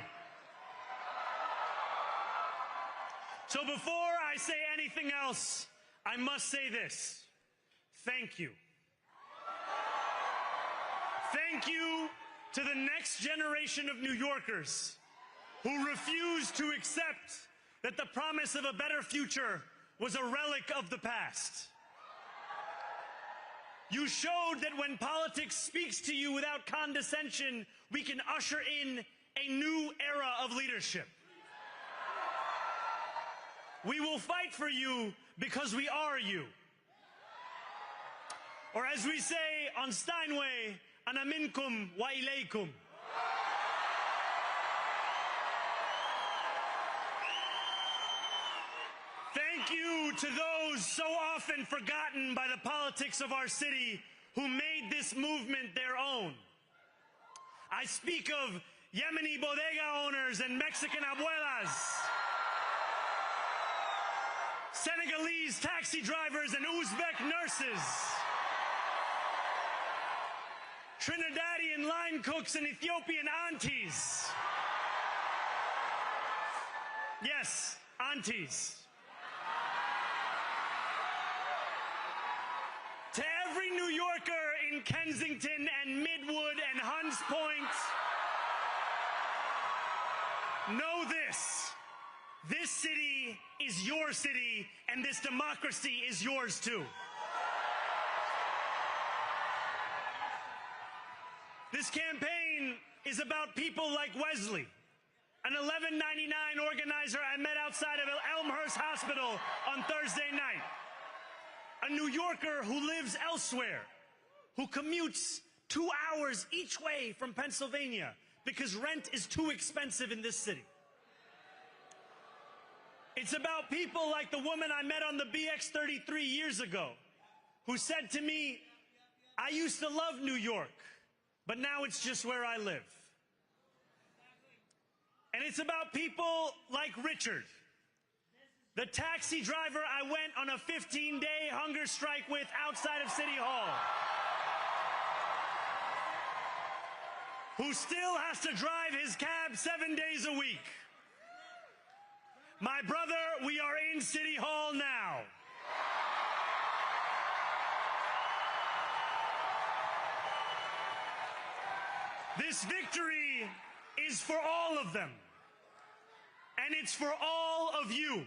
So before I say anything else, I must say this. Thank you. Thank you to the next generation of New Yorkers who refused to accept that the promise of a better future was a relic of the past. You showed that when politics speaks to you without condescension, we can usher in a new era of leadership. We will fight for you because we are you. Or as we say on Steinway, ana minkum wa ilaykum. Thank you to those so often forgotten by the politics of our city who made this movement their own. I speak of Yemeni bodega owners and Mexican abuelas, Senegalese taxi drivers and Uzbek nurses, Trinidadian line cooks and Ethiopian aunties. Yes, aunties. To every New Yorker in Kensington and Midwood and Hunts Point, know this. This city is your city, and this democracy is yours too. This campaign is about people like Wesley, an $11.99 organizer I met outside of Elmhurst Hospital on Thursday night. A New Yorker who lives elsewhere, who commutes 2 hours each way from Pennsylvania because rent is too expensive in this city. It's about people like the woman I met on the BX 33 years ago, who said to me, I used to love New York, but now it's just where I live. And it's about people like Richard, the taxi driver I went on a 15-day hunger strike with outside of City Hall, who still has to drive his cab 7 days a week. My brother, we are in City Hall now. This victory is for all of them, and it's for all of you.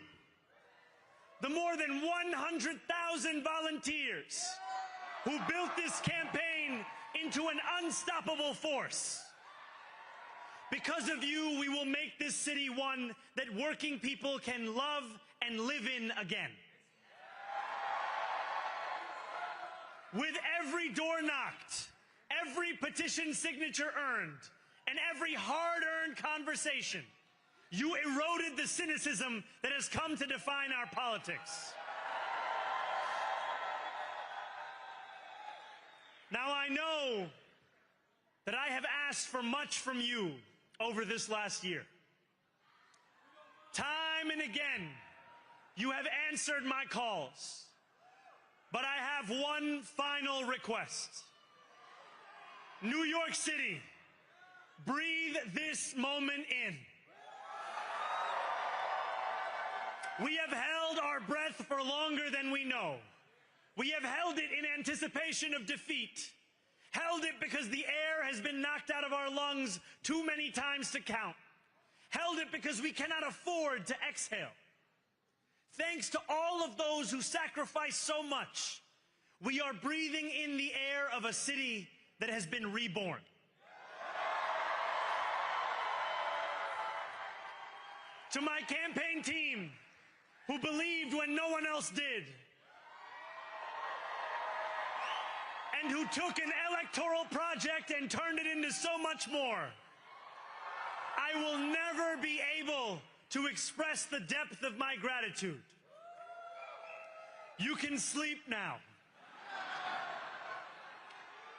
The more than 100,000 volunteers who built this campaign into an unstoppable force. Because of you, we will make this city one that working people can love and live in again. With every door knocked, every petition signature earned, and every hard-earned conversation, you eroded the cynicism that has come to define our politics. Now I know that I have asked for much from you over this last year. Time and again, you have answered my calls. But I have one final request. New York City, breathe this moment in. We have held our breath for longer than we know. We have held it in anticipation of defeat. Held it because the air has been knocked out of our lungs too many times to count. Held it because we cannot afford to exhale. Thanks to all of those who sacrificed so much, we are breathing in the air of a city that has been reborn. To my campaign team, who believed when no one else did, and who took an electoral project and turned it into so much more, I will never be able to express the depth of my gratitude. You can sleep now.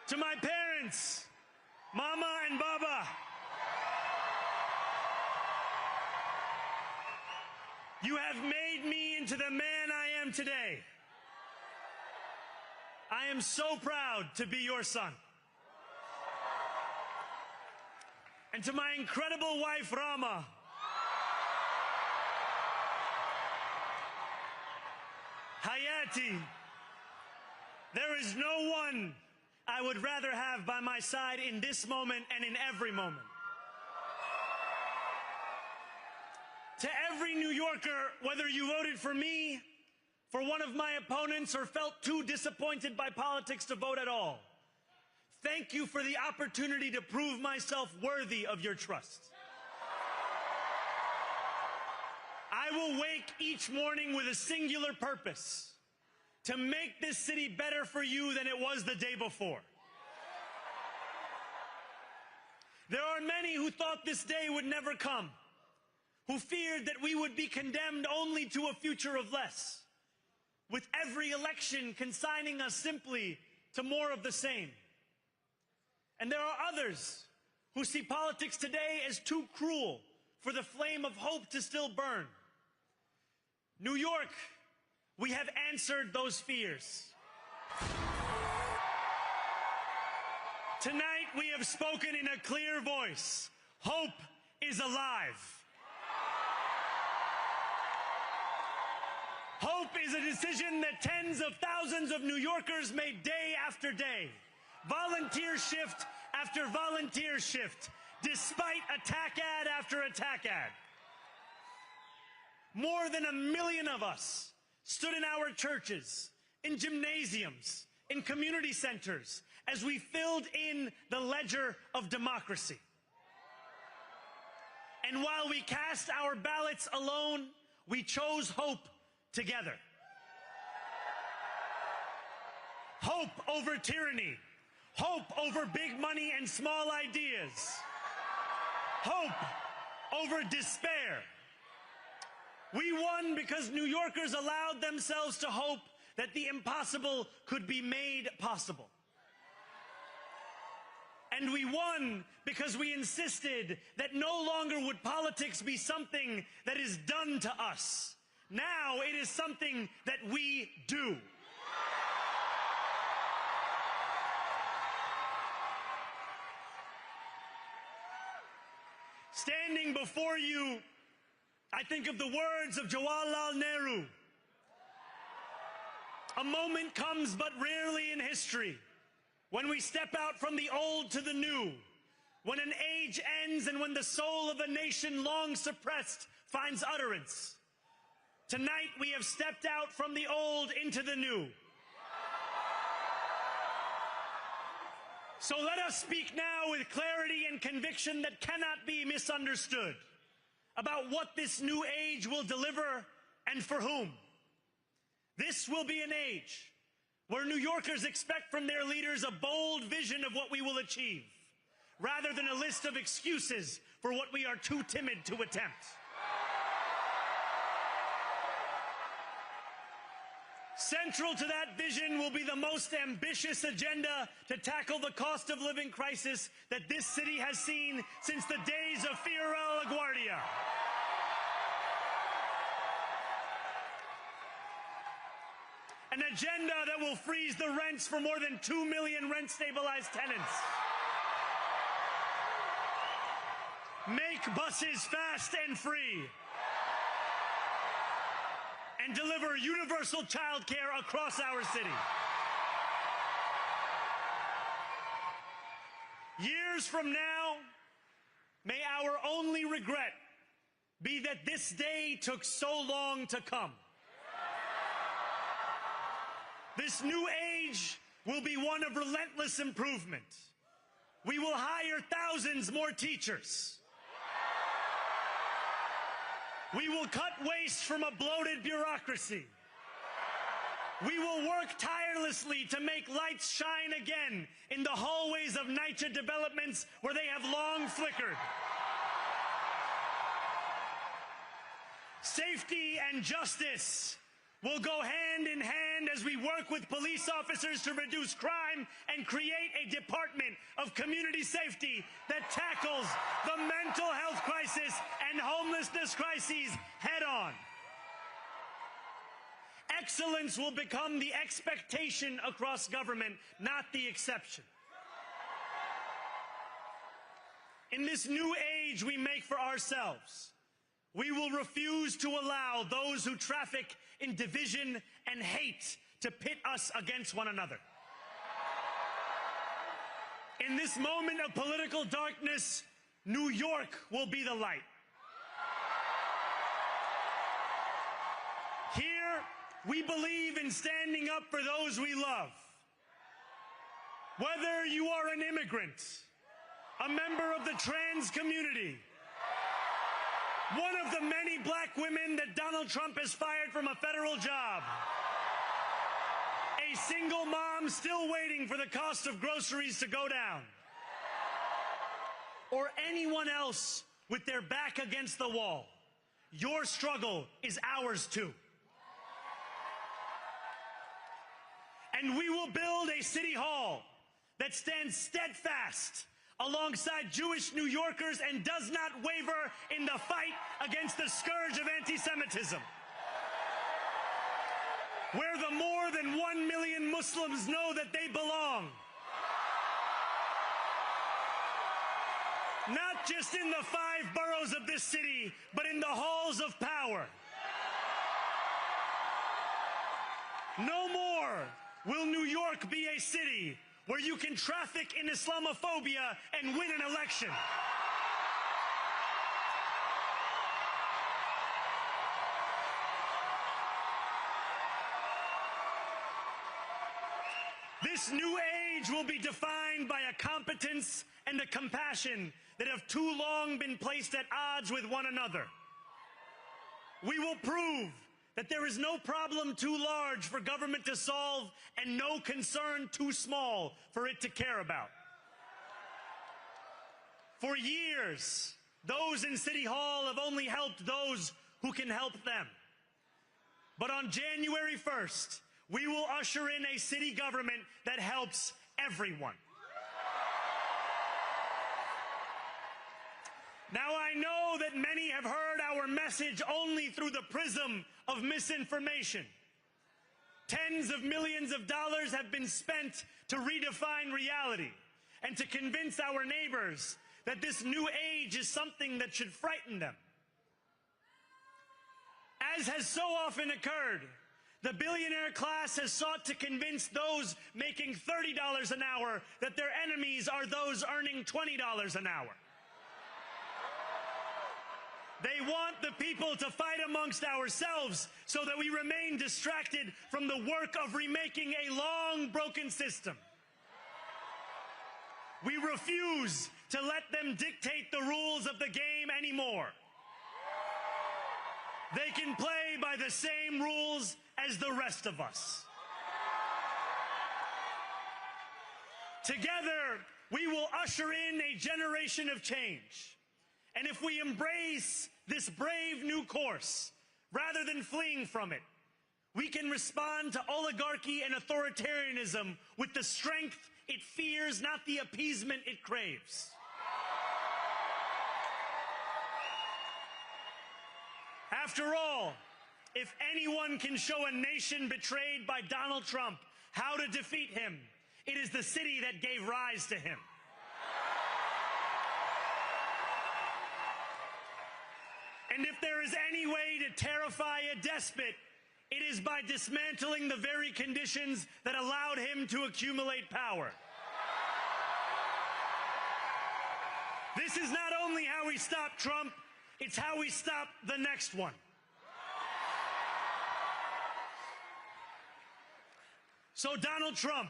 To my parents, Mama and Baba, you have made me into the man I am today. I am so proud to be your son. And to my incredible wife, Rama, Hayati, there is no one I would rather have by my side in this moment and in every moment. To every New Yorker, whether you voted for me, for one of my opponents, or felt too disappointed by politics to vote at all, thank you for the opportunity to prove myself worthy of your trust. I will wake each morning with a singular purpose: to make this city better for you than it was the day before. There are many who thought this day would never come, who feared that we would be condemned only to a future of less, with every election consigning us simply to more of the same. And there are others who see politics today as too cruel for the flame of hope to still burn. New York, we have answered those fears. Tonight we have spoken in a clear voice. Hope is alive. Hope is a decision that tens of thousands of New Yorkers made day after day, volunteer shift after volunteer shift, despite attack ad after attack ad. More than 1 million of us stood in our churches, in gymnasiums, in community centers, as we filled in the ledger of democracy. And while we cast our ballots alone, we chose hope together. Hope over tyranny. Hope over big money and small ideas. Hope over despair. We won because New Yorkers allowed themselves to hope that the impossible could be made possible. And we won because we insisted that no longer would politics be something that is done to us. Now it is something that we do. Standing before you, I think of the words of Jawaharlal Nehru. A moment comes but rarely in history when we step out from the old to the new, when an age ends and when the soul of a nation long suppressed finds utterance. Tonight we have stepped out from the old into the new. So let us speak now with clarity and conviction that cannot be misunderstood about what this new age will deliver and for whom. This will be an age where New Yorkers expect from their leaders a bold vision of what we will achieve, rather than a list of excuses for what we are too timid to attempt. Central to that vision will be the most ambitious agenda to tackle the cost of living crisis that this city has seen since the days of Fiorella LaGuardia. An agenda that will freeze the rents for more than 2 million rent-stabilized tenants. Make buses fast and free. and deliver universal child care across our city. Years from now, may our only regret be that this day took so long to come. This new age will be one of relentless improvement. We will hire thousands more teachers. We will cut waste from a bloated bureaucracy. We will work tirelessly to make lights shine again in the hallways of NYCHA developments where they have long flickered. Safety and justice will go hand in hand as we work with police officers to reduce crime and create a department of community safety that tackles the mental health crisis and homelessness crises head on. Excellence will become the expectation across government, not the exception. In this new age we make for ourselves, we will refuse to allow those who traffic in division and hate to pit us against one another. In this moment of political darkness, New York will be the light. Here, we believe in standing up for those we love. Whether you are an immigrant, a member of the trans community, one of the many black women that Donald Trump has fired from a federal job, a single mom still waiting for the cost of groceries to go down, or anyone else with their back against the wall, your struggle is ours too. And we will build a city hall that stands steadfast alongside Jewish New Yorkers and does not waver in the fight against the scourge of anti-Semitism. Where the more than 1 million Muslims know that they belong. Not just in the 5 boroughs of this city, but in the halls of power. No more will New York be a city where you can traffic in Islamophobia and win an election. This new age will be defined by a competence and a compassion that have too long been placed at odds with one another. We will prove that there is no problem too large for government to solve and no concern too small for it to care about. For years, those in City Hall have only helped those who can help them. But on January 1st, we will usher in a city government that helps everyone. Now, I know that many have heard our message only through the prism of misinformation. Tens of millions of dollars have been spent to redefine reality and to convince our neighbors that this new age is something that should frighten them. As has so often occurred, the billionaire class has sought to convince those making $30 an hour that their enemies are those earning $20 an hour. They want the people to fight amongst ourselves so that we remain distracted from the work of remaking a long broken system. We refuse to let them dictate the rules of the game anymore. They can play by the same rules as the rest of us. Together, we will usher in a generation of change. And if we embrace this brave new course, rather than fleeing from it, we can respond to oligarchy and authoritarianism with the strength it fears, not the appeasement it craves. After all, if anyone can show a nation betrayed by Donald Trump how to defeat him, it is the city that gave rise to him. And if there is any way to terrify a despot, It is by dismantling the very conditions that allowed him to accumulate power. This is not only how we stop Trump, it's how we stop the next one. So Donald Trump,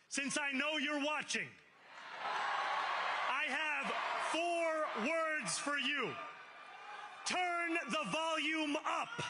since I know you're watching, I have 4 words for you. Turn the volume up.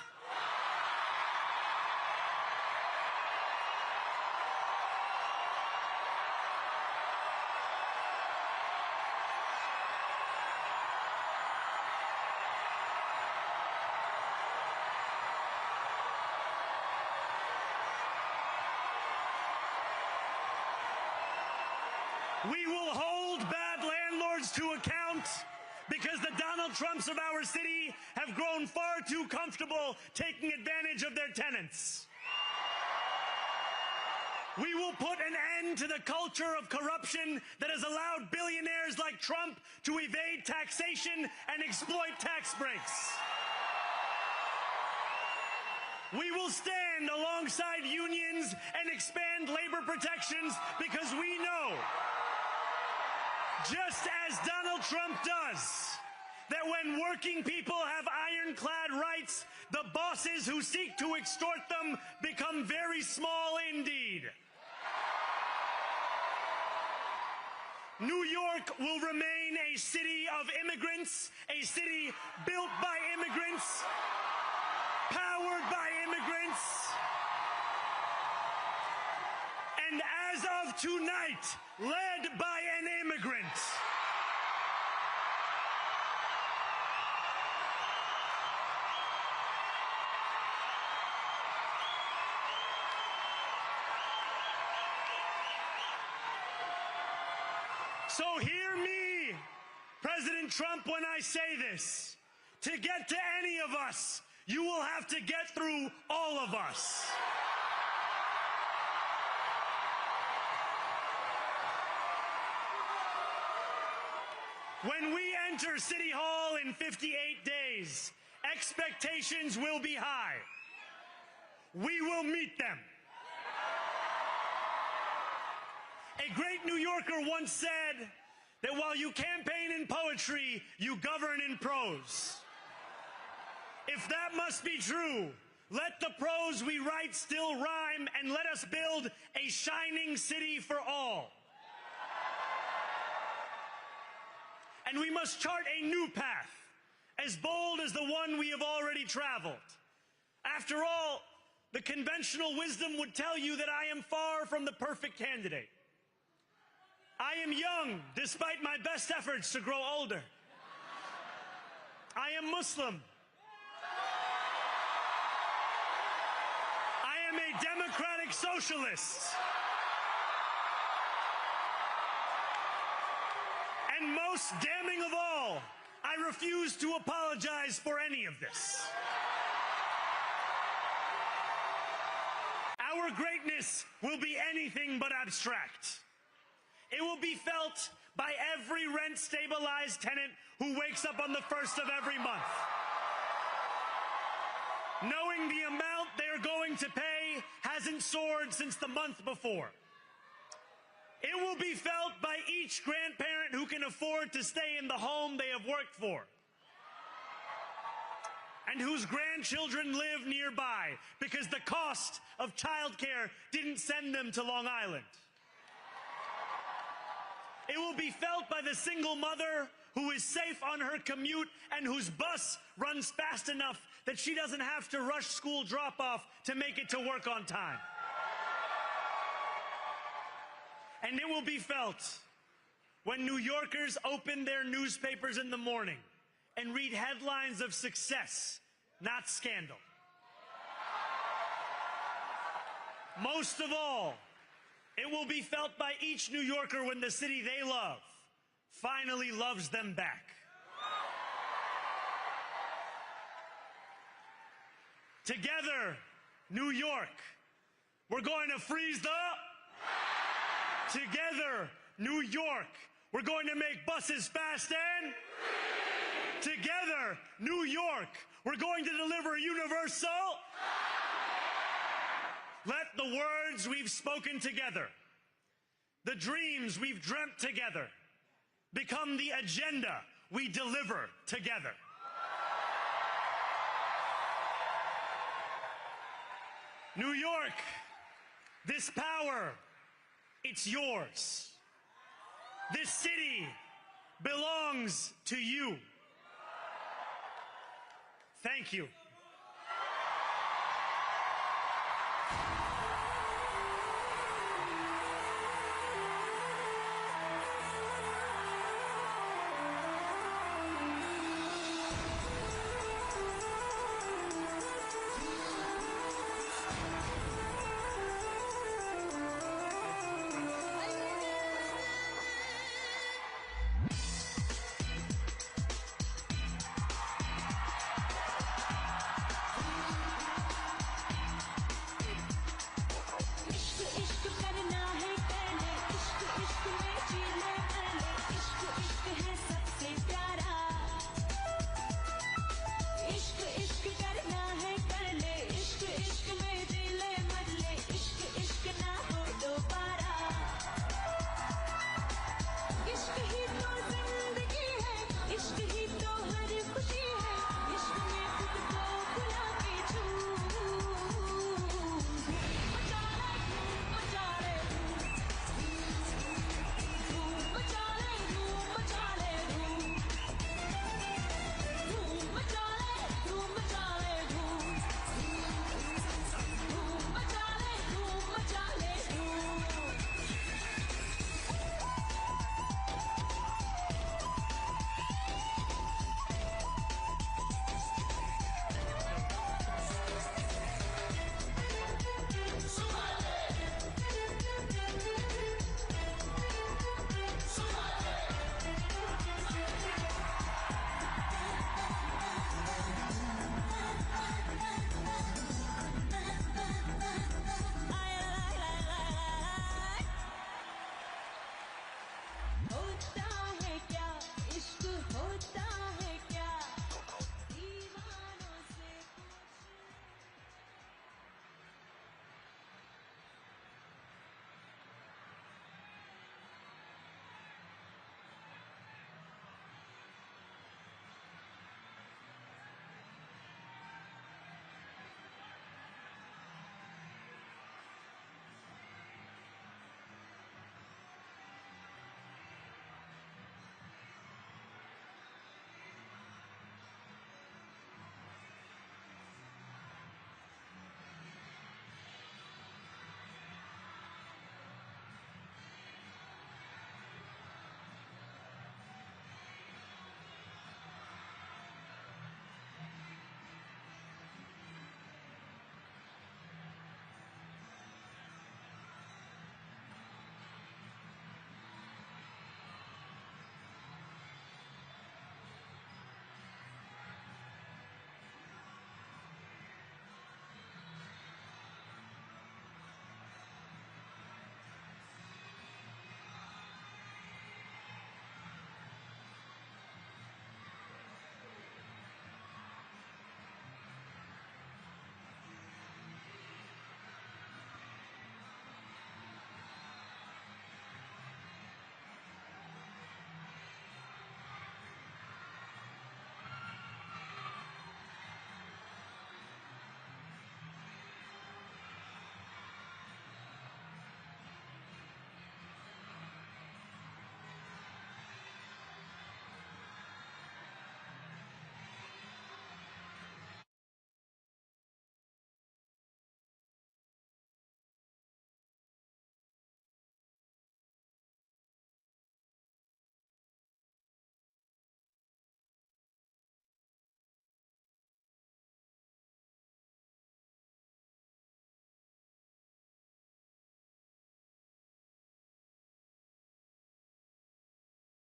We will hold bad landlords to account because the Donald Trumps of our city have grown far too comfortable taking advantage of their tenants. We will put an end to the culture of corruption that has allowed billionaires like Trump to evade taxation and exploit tax breaks. We will stand alongside unions and expand labor protections because we know, just as Donald Trump does, that when working people have ironclad rights, the bosses who seek to extort them become very small indeed. New York will remain a city of immigrants, a city built by immigrants, powered by immigrants, and as of tonight, led by an immigrant. So hear me, President Trump, when I say this. To get to any of us, you will have to get through all of us. When we enter City Hall in 58 days, expectations will be high. We will meet them. A great New Yorker once said that while you campaign in poetry, you govern in prose. If that must be true, let the prose we write still rhyme, and let us build a shining city for all. And we must chart a new path, as bold as the one we have already traveled. After all, the conventional wisdom would tell you that I am far from the perfect candidate. I am young, despite my best efforts to grow older. I am Muslim. I am a democratic socialist. And most damning of all, I refuse to apologize for any of this. Our greatness will be anything but abstract. It will be felt by every rent-stabilized tenant who wakes up on the first of every month, knowing the amount they are going to pay hasn't soared since the month before. It will be felt by each grandparent who can afford to stay in the home they have worked for, and whose grandchildren live nearby because the cost of childcare didn't send them to Long Island. It will be felt by the single mother who is safe on her commute and whose bus runs fast enough that she doesn't have to rush school drop-off to make it to work on time. And it will be felt when New Yorkers open their newspapers in the morning and read headlines of success, not scandal. Most of all, it will be felt by each New Yorker when the city they love finally loves them back. Together, New York, we're going to freeze the... Together, New York, we're going to make buses fast and... Together, New York, we're going to deliver universal... Let the words we've spoken together, the dreams we've dreamt together, become the agenda we deliver together. New York, this power, it's yours. This city belongs to you. Thank you.